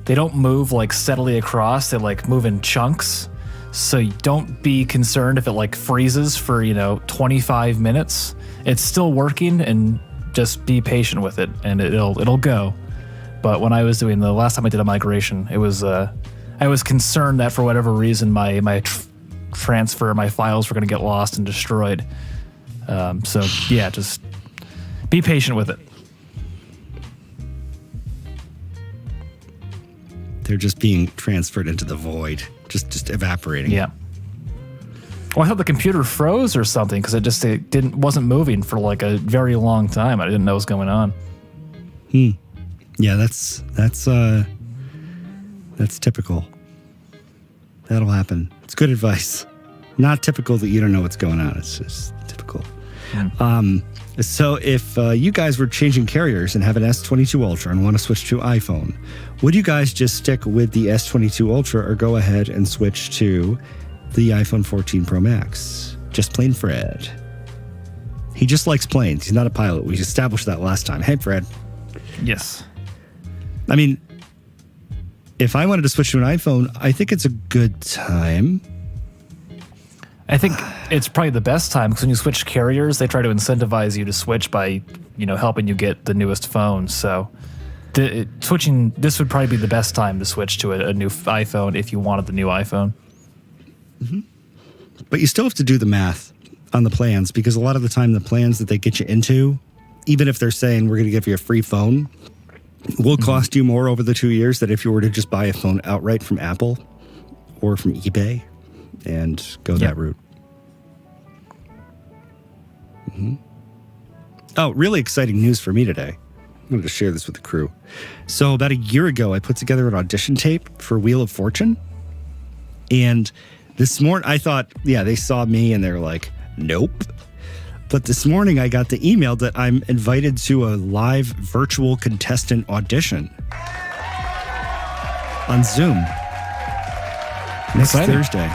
don't move like steadily across. They like move in chunks. So don't be concerned if it like freezes for, 25 minutes. It's still working, and just be patient with it and it'll go. But when I was doing the last time I did a migration, it was I was concerned that for whatever reason my transfer, my files were going to get lost and destroyed. So yeah, just be patient with it. They're just being transferred into the void, just evaporating. Yeah. Well, I thought the computer froze or something because it wasn't moving for like a very long time. I didn't know what was going on. Yeah, that's typical. That'll happen. It's good advice. Not typical that you don't know what's going on. It's just typical. So if you guys were changing carriers and have an S22 Ultra and want to switch to iPhone, would you guys just stick with the S22 Ultra or go ahead and switch to the iPhone 14 Pro Max? Just plain Fred. He just likes planes. He's not a pilot. We established that last time. Hey, Fred. Yes. I mean, if I wanted to switch to an iPhone, I think it's a good time. I think it's probably the best time because when you switch carriers, they try to incentivize you to switch by, helping you get the newest phone. So switching, this would probably be the best time to switch to a new iPhone if you wanted the new iPhone. Mm-hmm. But you still have to do the math on the plans because a lot of the time the plans that they get you into, even if they're saying we're going to give you a free phone, will cost you more over the 2 years than if you were to just buy a phone outright from Apple or from eBay and go that route. Mm-hmm. Oh, really exciting news for me today. I'm going to share this with the crew. So about a year ago, I put together an audition tape for Wheel of Fortune. And this morning, I thought, they saw me and they're like, nope. But this morning, I got the email that I'm invited to a live virtual contestant audition on Zoom next Thursday.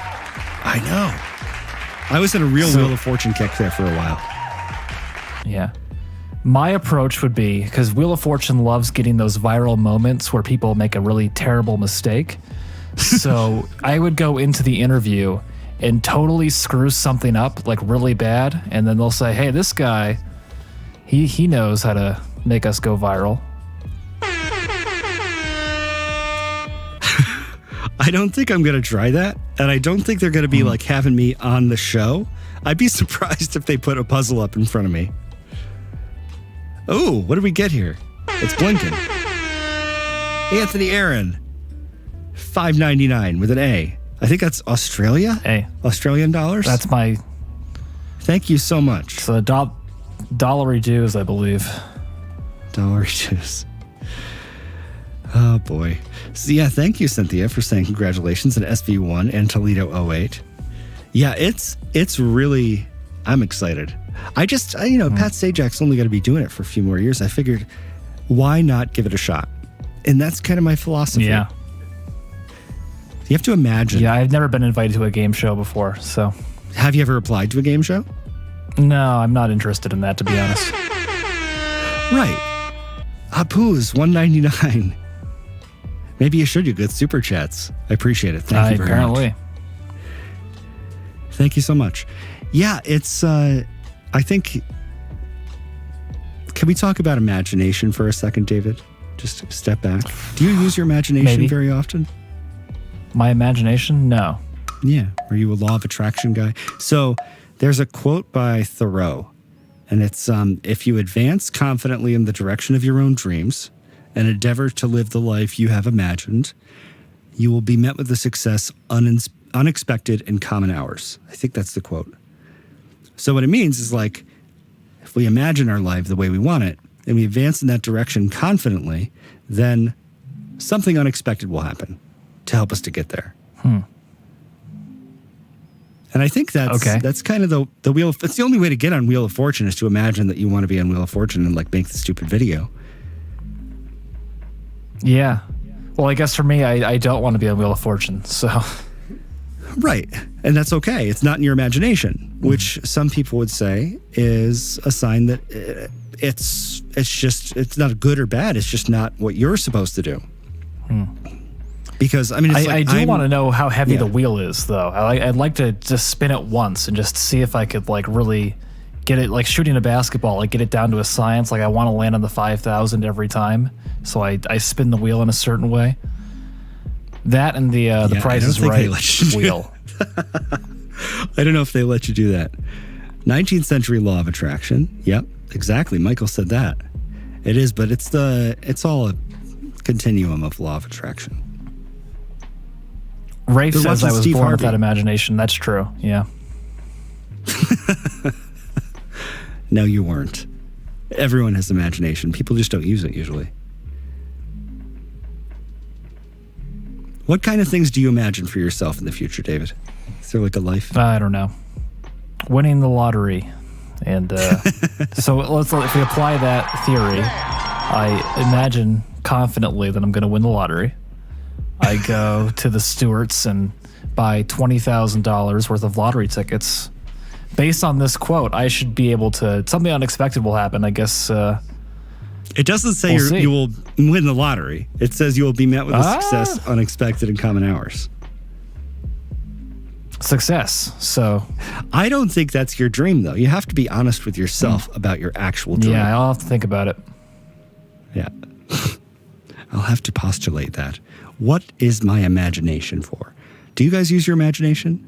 I know. I was in a real Wheel of Fortune kick there for a while. Yeah. My approach would be, because Wheel of Fortune loves getting those viral moments where people make a really terrible mistake. So I would go into the interview and totally screw something up like really bad. And then they'll say, hey, this guy, he knows how to make us go viral. I don't think I'm going to try that. And I don't think they're going to be like having me on the show. I'd be surprised if they put a puzzle up in front of me. Oh, what did we get here? It's blinking. Anthony Aaron, $5.99 with an A. I think that's Australia? Australian dollars? That's my... Thank you so much. So dollary dues, I believe. Dollary dues. Oh, boy. So, thank you, Cynthia, for saying congratulations on SV1 and Toledo 08. Yeah, it's really... I'm excited. Pat Sajak's only going to be doing it for a few more years. I figured, why not give it a shot? And that's kind of my philosophy. Yeah. You have to imagine. Yeah, I've never been invited to a game show before, so... Have you ever applied to a game show? No, I'm not interested in that, to be honest. Right. Apu's $1.99. Maybe you should. You get super chats. I appreciate it. Thank you very much. Thank you so much. Yeah, it's... I think... Can we talk about imagination for a second, David? Just step back. Do you use your imagination very often? My imagination? No. Yeah. Are you a law of attraction guy? So there's a quote by Thoreau, and it's, if you advance confidently in the direction of your own dreams and endeavor to live the life you have imagined, you will be met with a success unexpected in common hours. I think that's the quote. So what it means is like, if we imagine our life the way we want it and we advance in that direction confidently, then something unexpected will happen to help us to get there. And I think that's kind of the wheel. It's the only way to get on Wheel of Fortune is to imagine that you want to be on Wheel of Fortune and like make the stupid video. Yeah. Well, I guess for me, I don't want to be on Wheel of Fortune. So Right. And that's okay. It's not in your imagination, which some people would say is a sign that it's not good or bad. It's just not what you're supposed to do. Because, I mean, I do want to know how heavy the wheel is, though. I'd like to just spin it once and just see if I could, like, really get it, like shooting a basketball, like get it down to a science. Like, I want to land on the 5,000 every time. So I spin the wheel in a certain way. That and the Price is Right wheel. I don't know if they let you do that. 19th century law of attraction. Yep, exactly. Michael said that. It is, but it's all a continuum of law of attraction. Rafe says I was born with that imagination. That's true. Yeah. No, you weren't. Everyone has imagination. People just don't use it usually. What kind of things do you imagine for yourself in the future, David? Is there like a life? I don't know. Winning the lottery. And so if we apply that theory, I imagine confidently that I'm going to win the lottery. I go to the Stewarts and buy $20,000 worth of lottery tickets. Based on this quote, I should be able to, something unexpected will happen, I guess. It doesn't say you will win the lottery. It says you will be met with a success unexpected in common hours. Success. So I don't think that's your dream, though. You have to be honest with yourself about your actual dream. Yeah, I'll have to think about it. Yeah. I'll have to postulate that. What is my imagination for? Do you guys use your imagination?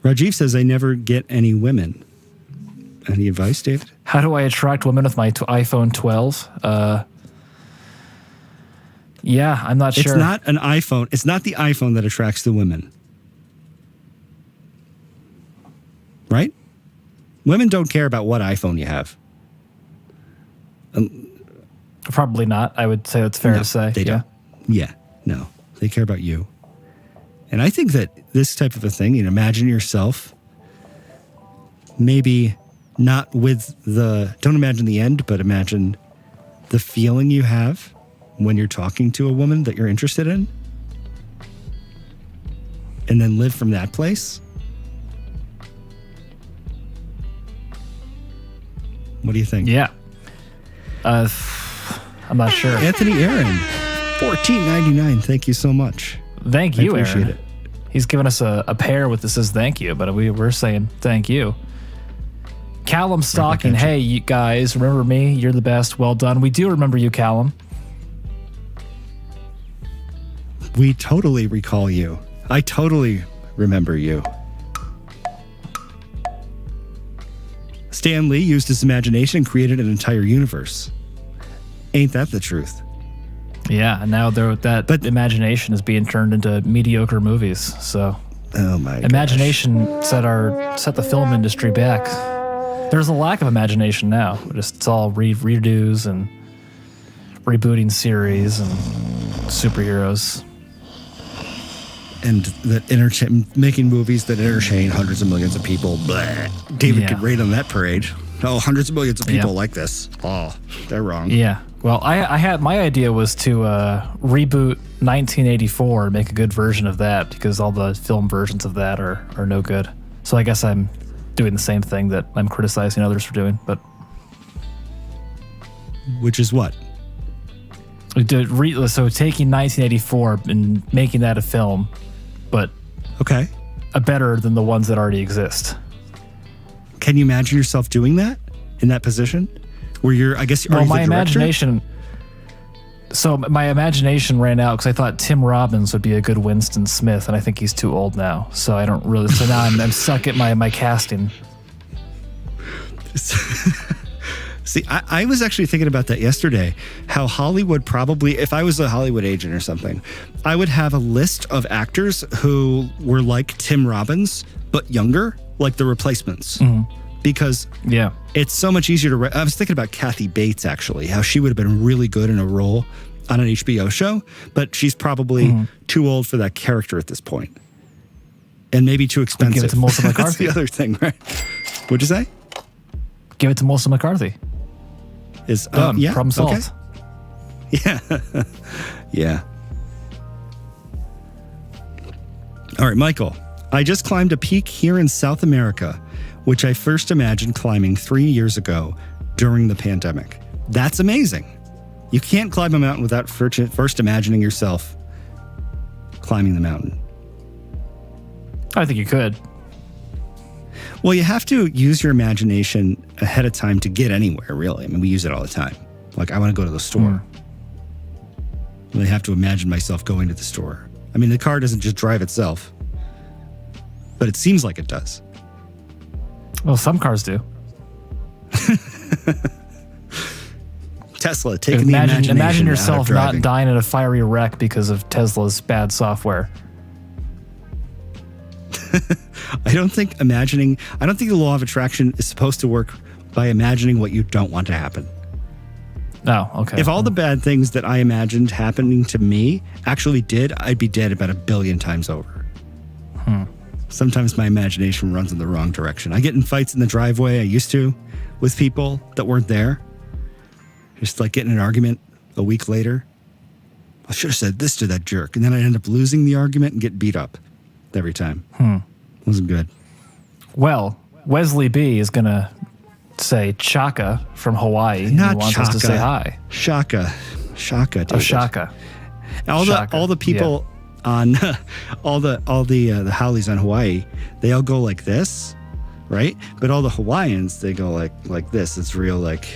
Rajiv says I never get any women. Any advice, David? How do I attract women with my iPhone 12? Yeah, I'm not sure. It's not an iPhone. It's not the iPhone that attracts the women. Right? Women don't care about what iPhone you have. Probably not. I would say that's fair to say. They don't. Yeah, no. They care about you. And I think that this type of a thing, imagine yourself, maybe not don't imagine the end, but imagine the feeling you have when you're talking to a woman that you're interested in. And then live from that place. What do you think? Yeah. I'm not sure. Anthony Aaron, $14.99. Thank you so much. Thank you, Aaron. I appreciate it. He's given us a pair with this says thank you, but we're saying thank you. Callum Stocking, hey, you guys, remember me? You're the best. Well done. We do remember you, Callum. We totally recall you. I totally remember you. Stan Lee used his imagination and created an entire universe. Ain't that the truth? Yeah, and now that imagination is being turned into mediocre movies. So, oh my gosh. Imagination set the film industry back. There's a lack of imagination now. It's all redos and rebooting series and superheroes. And that making movies that entertain hundreds of millions of people. Blah. David could rate on that parade. Oh, hundreds of millions of people like this. Oh, they're wrong. Yeah. Well, I had my idea was to reboot 1984 and make a good version of that because all the film versions of that are no good. So I guess I'm doing the same thing that I'm criticizing others for doing. But which is what? So taking 1984 and making that a film, but better than the ones that already exist. Can you imagine yourself doing that in that position? Where you're, I guess, my imagination. So my imagination ran out because I thought Tim Robbins would be a good Winston Smith, and I think he's too old now. So I don't really. So now I'm stuck at my casting. See, I was actually thinking about that yesterday. How Hollywood probably, if I was a Hollywood agent or something, I would have a list of actors who were like Tim Robbins but younger, like the replacements. Mm-hmm. Because it's so much easier to... I was thinking about Kathy Bates, actually, how she would have been really good in a role on an HBO show, but she's probably too old for that character at this point. And maybe too expensive. Give it to Melissa McCarthy. That's the other thing, right? What'd you say? Give it to Melissa McCarthy. Is done. Problem solved. Okay. Yeah. Yeah. All right, Michael. I just climbed a peak here in South America, which I first imagined climbing 3 years ago during the pandemic. That's amazing. You can't climb a mountain without first imagining yourself climbing the mountain. I think you could. Well, you have to use your imagination ahead of time to get anywhere, really. I mean, we use it all the time. Like, I want to go to the store. I have to imagine myself going to the store. I mean, the car doesn't just drive itself, but it seems like it does. Well, some cars do. Tesla, taking the imagination Imagine out yourself of driving. not dying in a fiery wreck because of Tesla's bad software. I don't think the law of attraction is supposed to work by imagining what you don't want to happen. Oh, okay. If all the bad things that I imagined happening to me actually did, I'd be dead about 1 billion times over. Sometimes my imagination runs in the wrong direction. I get in fights in the driveway, I used to, with people that weren't there. Just like getting in an argument a week later. I should have said this to that jerk. And then I'd end up losing the argument and get beat up every time. Wasn't good. Well, Wesley B is going to say Chaka from Hawaii. Not he wants Chaka. us to say hi. Shaka. David. Oh, Shaka. All the people on all the haoles on Hawaii, they all go like this, right? But all the Hawaiians, they go like this. It's real like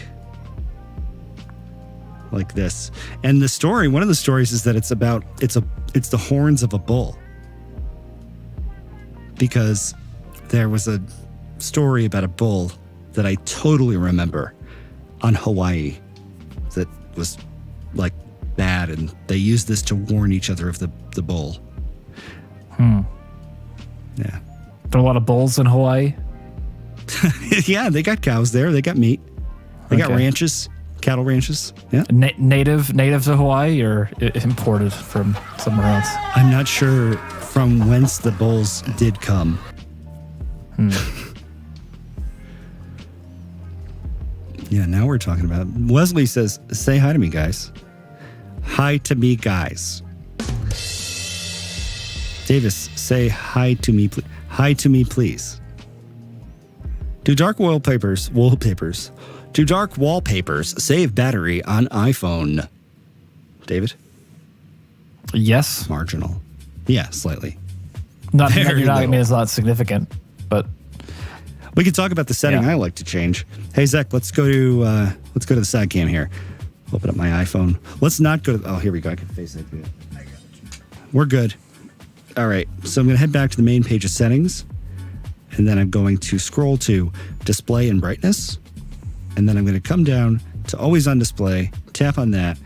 this. And the story, one of the stories is that it's the horns of a bull. Because there was a story about a bull that I totally remember on Hawaii that was like bad, and they used this to warn each other of the bull. Yeah. There are a lot of bulls in Hawaii? Yeah, they got cows there. They got meat. They got ranches, cattle ranches. Yeah. Native to Hawaii or imported from somewhere else? I'm not sure from whence the bulls did come. Yeah, now we're talking about it. Wesley says, say hi to me, guys. Hi to me, guys. Davis, say hi to me, please. Hi to me, please. Do dark wallpapers save battery on iPhone? David? Yes. Marginal. Yeah, slightly. I Very mean, little. it's not significant, but We could talk about the setting Yeah. I like to change. Hey, Zach, let's go to the side cam here. Open up my iPhone. Let's not go to... Oh, here we go. I can face it. We're good. All right. So I'm going to head back to the main page of settings. And then I'm going to scroll to display and brightness. And then I'm going to come down to always on display, tap on that,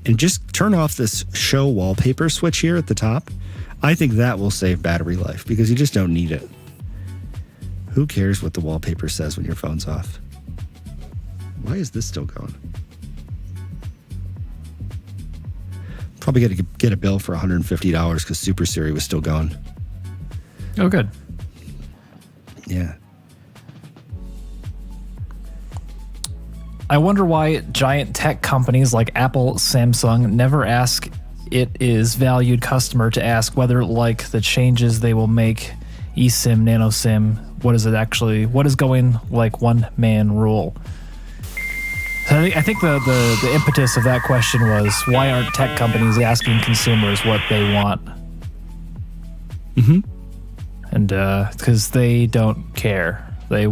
and just turn off this show wallpaper switch here at the top. I think that will save battery life because you just don't need it. Who cares what the wallpaper says when your phone's off? Why is this still going? Probably going to get a bill for $150 because Super Siri was still going. oh, good. Yeah. I wonder why giant tech companies like Apple, Samsung never ask it is valued customer to ask whether, like, the changes they will make, eSIM, nano SIM, what is going like one man rule. So I think the impetus of that question was, why aren't tech companies asking consumers what they want? Mm-hmm. And because they don't care. They,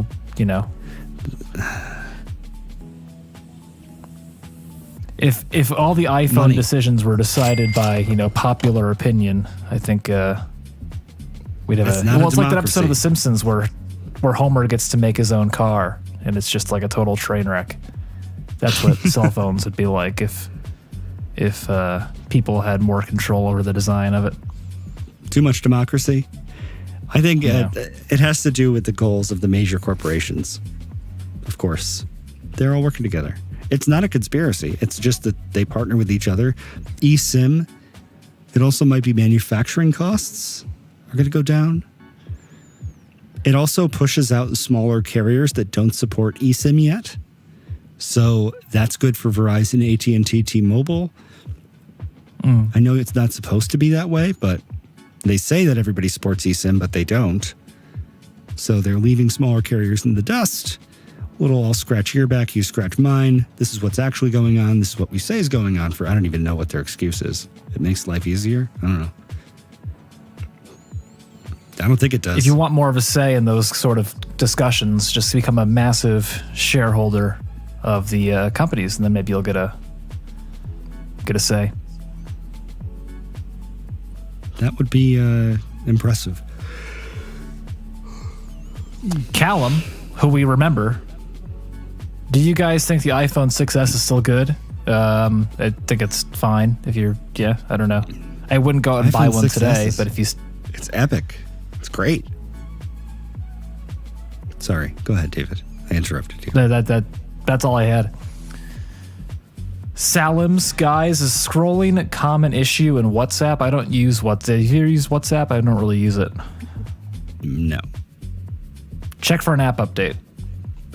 If all the iPhone Money. decisions were decided by, popular opinion, I think we'd have It's not a it's like that episode democracy. of The Simpsons where Homer gets to make his own car, and it's just like a total train wreck. That's what cell phones would be like if people had more control over the design of it. Too much democracy? I think Yeah. it has to do with the goals of the major corporations. Of course. They're all working together. It's not a conspiracy. It's just that they partner with each other. eSIM, it also might be manufacturing costs are going to go down. It also pushes out smaller carriers that don't support eSIM yet. So that's good for Verizon, AT&T, T-Mobile. I know it's not supposed to be that way, but They say that everybody supports eSIM, but they don't. So they're leaving smaller carriers in the dust. I'll scratch your back, you scratch mine. This is what's actually going on. This is what we say is going on I don't even know what their excuse is. It makes life easier. I don't know. I don't think it does. If you want more of a say in those sort of discussions, just become a massive shareholder of the companies, and then maybe you'll get a say. That would be impressive. Callum, who we remember, do you guys think the iPhone 6S is still good? I think it's fine. I don't know. I wouldn't go out and buy one 6S today, but if you... It's epic. It's great. Sorry. Go ahead, David. I interrupted you. That's all I had. Salim's, guys, is scrolling a common issue in WhatsApp. I don't use WhatsApp. You use WhatsApp? I don't really use it. No. Check for an app update.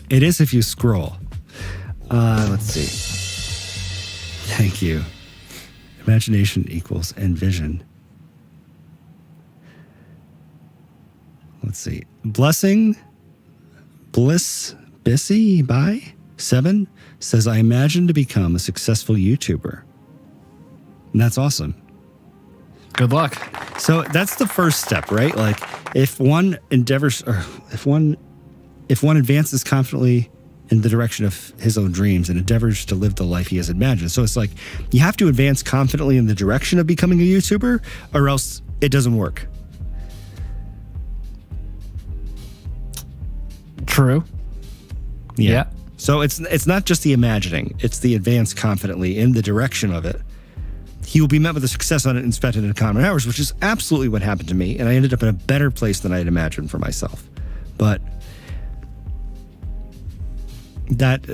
It is if you scroll. Let's see. Thank you. Imagination equals envision. Let's see. Blessing Bliss Bissy by 7 says, I imagine to become a successful YouTuber. And that's awesome. Good luck. So that's the first step, right? Like if one endeavors, or if one advances confidently in the direction of his own dreams and endeavors to live the life he has imagined. So it's like you have to advance confidently in the direction of becoming a YouTuber, or else it doesn't work. True. Yeah. So it's not just the imagining, it's the advance confidently in the direction of it. He will be met with a success on it and spent it in common hours, which is absolutely what happened to me. And I ended up in a better place than I had imagined for myself. But that,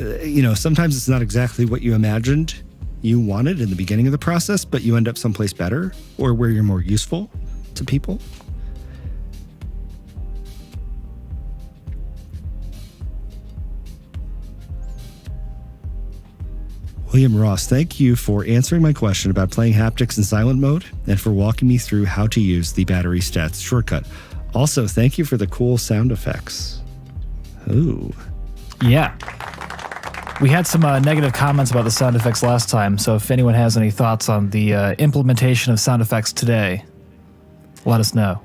sometimes it's not exactly what you imagined you wanted in the beginning of the process, but you end up someplace better or where you're more useful to people. William Ross, thank you for answering my question about playing haptics in silent mode and for walking me through how to use the battery stats shortcut. Also, thank you for the cool sound effects. Ooh. Yeah. We had some negative comments about the sound effects last time, so if anyone has any thoughts on the implementation of sound effects today, let us know.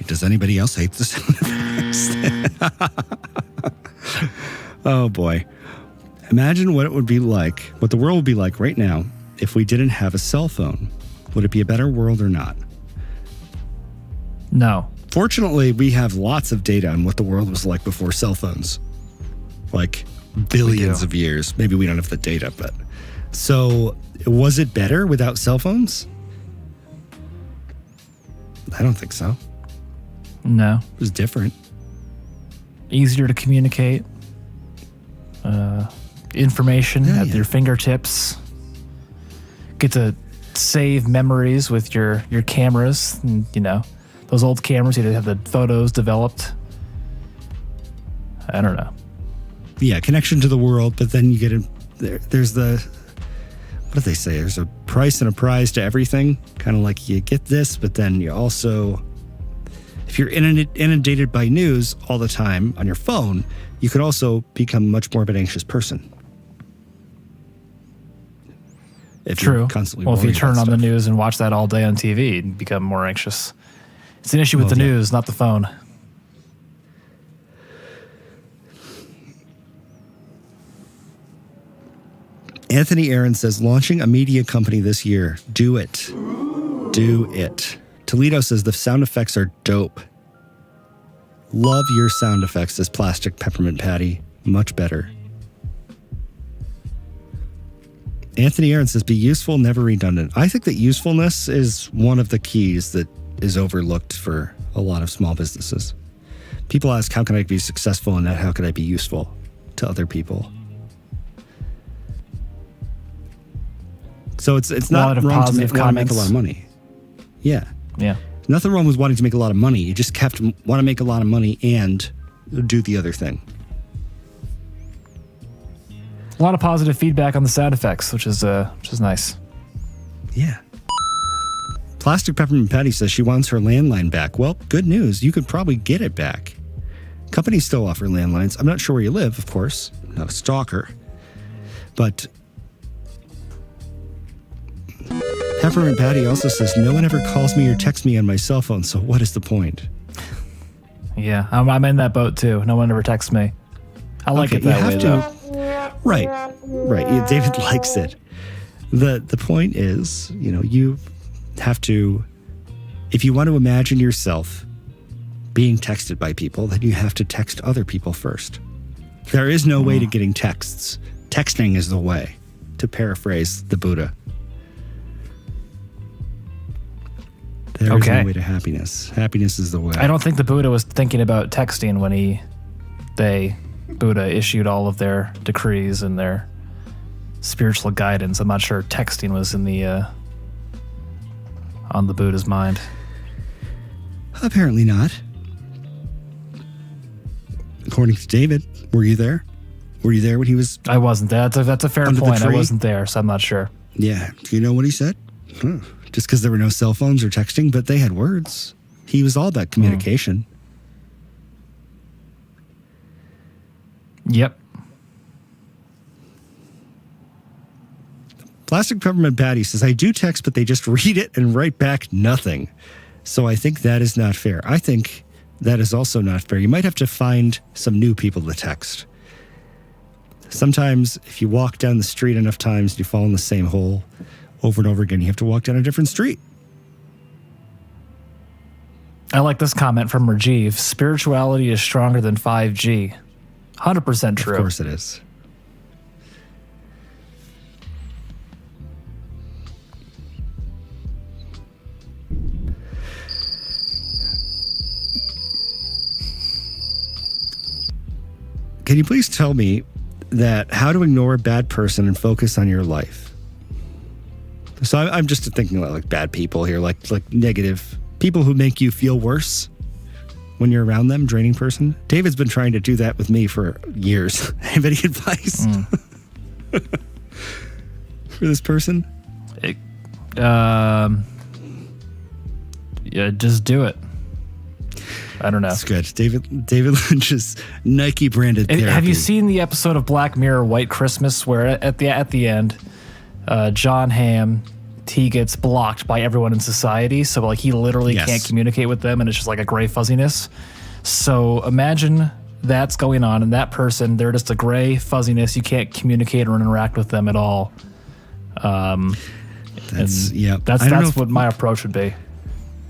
Does anybody else hate the sound effects? Oh boy. Imagine what it would be like, what the world would be like right now if we didn't have a cell phone. Would it be a better world or not? No. Fortunately, we have lots of data on what the world was like before cell phones. Like billions of years. Maybe we don't have the data, but... So, was it better without cell phones? I don't think so. No. It was different. Easier to communicate. Information at your fingertips. Get to save memories with your cameras. And, those old cameras, you have the photos developed. I don't know. Yeah, connection to the world, but then you get there's the... What do they say? There's a price and a prize to everything. Kind of like you get this, but then you also... If you're inundated by news all the time on your phone, you could also become much more of an anxious person. True. Well, if you turn on the news and watch that all day on TV, you become more anxious. It's an issue with the news, not the phone. Anthony Aaron says, launching a media company this year. Do it. Do it. Toledo says, the sound effects are dope. Love your sound effects, says Plastic Peppermint Patty. Much better. Anthony Aaron says, be useful, never redundant. I think that usefulness is one of the keys that is overlooked for a lot of small businesses. People ask, how can I be successful, and how can I be useful to other people? So it's not wrong to want to make a lot of money. Yeah. Yeah. Nothing wrong with wanting to make a lot of money. You just have to want to make a lot of money and do the other thing. A lot of positive feedback on the sound effects, which is nice. Yeah. Plastic Peppermint Patty says she wants her landline back. Well, good news. You could probably get it back. Companies still offer landlines. I'm not sure where you live, of course. I'm not a stalker. But Peppermint Patty also says, no one ever calls me or texts me on my cell phone, so what is the point? Yeah, I'm in that boat too. No one ever texts me. I like it that way, though. Right. Yeah, David likes it. The point is, you have to, if you want to imagine yourself being texted by people, then you have to text other people first. There is no way to getting texts. Texting is the way, to paraphrase the Buddha. There is no way to happiness. Happiness is the way. I don't think the Buddha was thinking about texting when Buddha issued all of their decrees and their spiritual guidance. I'm not sure texting was in the on the Buddha's mind. Apparently not. According to David, were you there? Were you there when he was? I wasn't there. That's a fair point. I wasn't there, so I'm not sure. Yeah. Do you know what he said? Just because there were no cell phones or texting, but they had words. He was all about communication. Yep. Plastic Peppermint Patty says, I do text, but they just read it and write back nothing. So I think that is not fair. I think that is also not fair. You might have to find some new people to text. Sometimes if you walk down the street enough times, you fall in the same hole over and over again. You have to walk down a different street. I like this comment from Rajiv. Spirituality is stronger than 5G. 100% true. Of course it is. Can you please tell me that how to ignore a bad person and focus on your life? So I'm just thinking like bad people here, like negative people who make you feel worse when you're around them, draining person. David's been trying to do that with me for years. Have any advice for this person? Yeah, just do it. I don't know. That's good. David Lynch's Nike branded therapy. Have you seen the episode of Black Mirror, White Christmas, where at the end, John Hamm, he gets blocked by everyone in society, so like he literally can't communicate with them, and it's just like a gray fuzziness. So imagine that's going on, and that person, they're just a gray fuzziness. You can't communicate or interact with them at all. That's what my approach would be.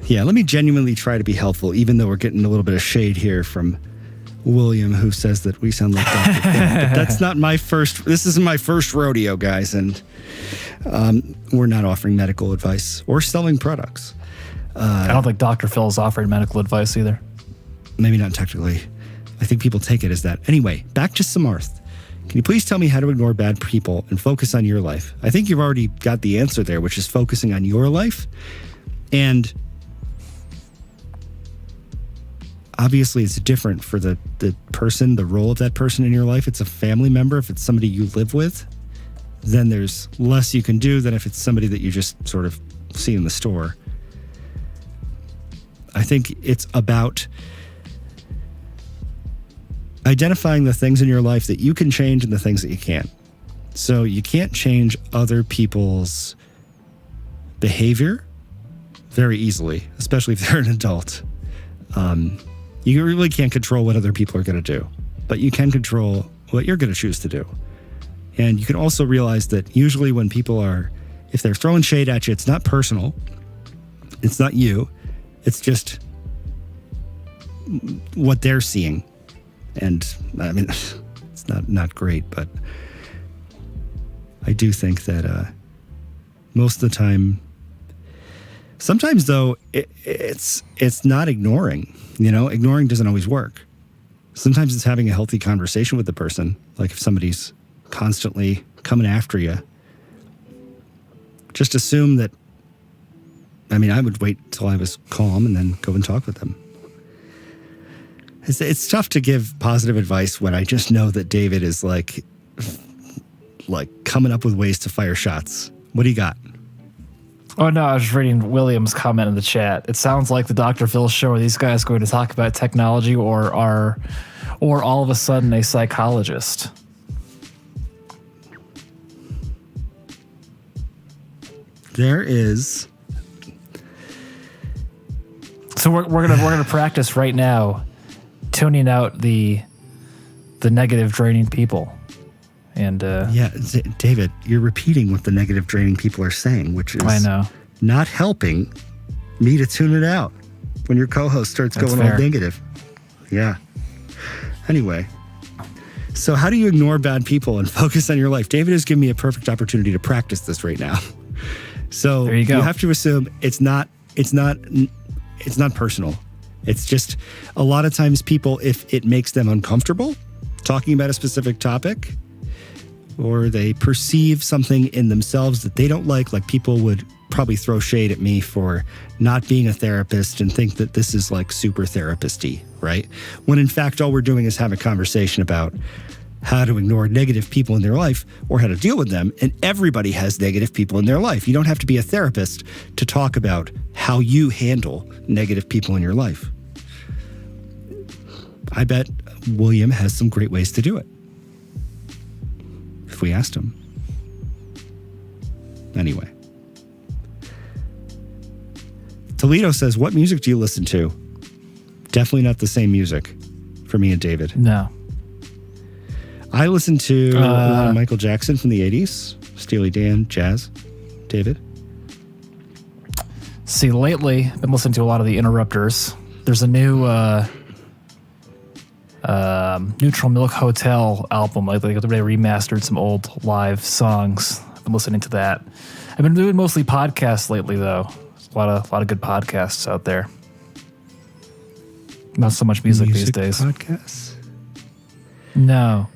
Yeah, let me genuinely try to be helpful, even though we're getting a little bit of shade here from William, who says that we sound like Dr. Phil. But that's not my first. This isn't my first rodeo, guys, and we're not offering medical advice or selling products. I don't think Dr. Phil is offering medical advice either. Maybe not technically. I think people take it as that. Anyway, back to Samarth. Can you please tell me how to ignore bad people and focus on your life? I think you've already got the answer there, which is focusing on your life. And obviously, it's different for the person, the role of that person in your life. It's a family member. If it's somebody you live with, then there's less you can do than if it's somebody that you just sort of see in the store. I think it's about identifying the things in your life that you can change and the things that you can't. So you can't change other people's behavior very easily, especially if they're an adult. You really can't control what other people are going to do, but you can control what you're going to choose to do. And you can also realize that usually when people if they're throwing shade at you, it's not personal. It's not you. It's just what they're seeing. And I mean, it's not great, but I do think that most of the time, sometimes though, it's not ignoring. Ignoring doesn't always work. Sometimes it's having a healthy conversation with the person. Like if somebody's constantly coming after you, just assume that, I would wait till I was calm and then go and talk with them. It's tough to give positive advice when I just know that David is like coming up with ways to fire shots. What do you got? Oh no, I was just reading William's comment in the chat. It sounds like the Dr. Phil show. Are these guys going to talk about technology, or all of a sudden a psychologist? There is. So we're gonna practice right now, tuning out the negative, draining people, and David, you're repeating what the negative, draining people are saying, which is I know not helping me to tune it out when your co-host starts That's going fair. all negative. Yeah. Anyway, so how do you ignore bad people and focus on your life? David has given me a perfect opportunity to practice this right now. So there you go. You have to assume it's not personal. It's just a lot of times people, if it makes them uncomfortable talking about a specific topic, or they perceive something in themselves that they don't like people would probably throw shade at me for not being a therapist and think that this is like super therapist-y, right? When in fact, all we're doing is have a conversation about how to ignore negative people in their life or how to deal with them. And everybody has negative people in their life. You don't have to be a therapist to talk about how you handle negative people in your life. I bet William has some great ways to do it, if we asked him. Anyway. Toledo says, what music do you listen to? Definitely not the same music for me and David. no. I listen to a lot of Michael Jackson from the 80s, Steely Dan, jazz. David? See, lately I've been listening to a lot of the Interrupters. There's a new Neutral Milk Hotel album. Like they remastered some old live songs. I've been listening to that. I've been doing mostly podcasts lately, though. There's a lot of good podcasts out there. Not so much music these days. Podcasts? No.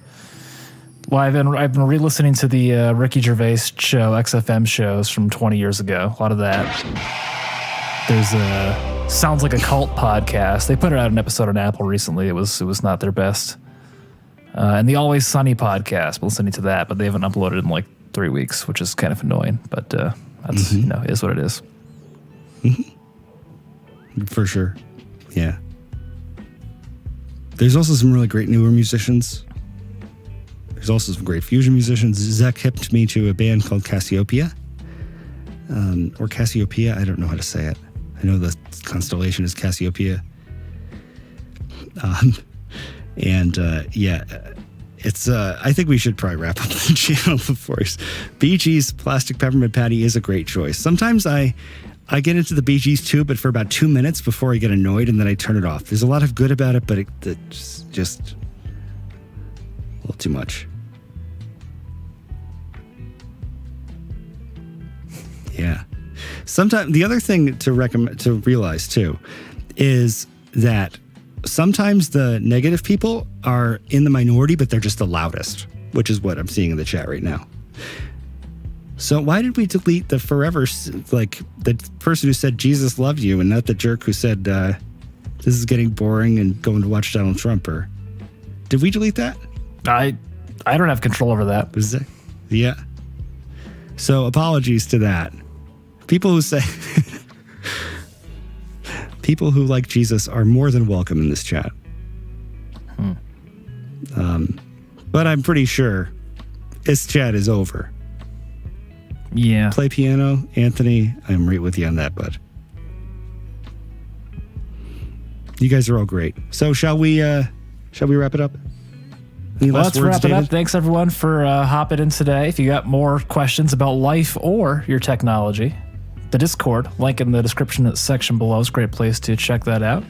Well, I've been re-listening to the Ricky Gervais show, XFM shows from 20 years ago. A lot of that. There's a sounds like a cult podcast. They put it out an episode on Apple recently. It was not their best. And the Always Sunny podcast. I'm listening to that, but they haven't uploaded in like 3 weeks, which is kind of annoying. But that's it is what it is. Mm-hmm. For sure. Yeah. There's also some really great newer musicians. There's also some great fusion musicians. Zach hipped me to a band called Cassiopeia. Or Cassiopeia. I don't know how to say it. I know the constellation is Cassiopeia. It's I think we should probably wrap up the channel before. Bee Gees Plastic Peppermint Patty is a great choice. Sometimes I get into the Bee Gees too, but for about 2 minutes before I get annoyed and then I turn it off. There's a lot of good about it, but it's just a little too much. Yeah. Sometimes the other thing to realize too is that sometimes the negative people are in the minority, but they're just the loudest, which is what I'm seeing in the chat right now. So why did we delete the forever, like the person who said Jesus loved you and not the jerk who said this is getting boring and going to watch Donald Trump? Or did we delete that? I don't have control over that. Yeah. So apologies to that. People who say people who like Jesus are more than welcome in this chat. But I'm pretty sure this chat is over. Yeah. Play piano, Anthony. I'm right with you on that, bud. You guys are all great. So shall we wrap it up? Let's wrap it up. Thanks everyone for hopping in today. If you got more questions about life or your technology, the Discord, link in the description section below, is a great place to check that out.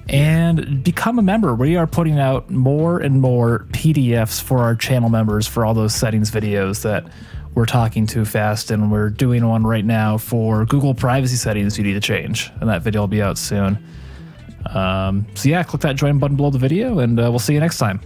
And become a member. We are putting out more and more PDFs for our channel members for all those settings videos that we're talking too fast, and we're doing one right now for Google privacy settings you need to change, and that video will be out soon. So yeah, click that join button below the video, and we'll see you next time.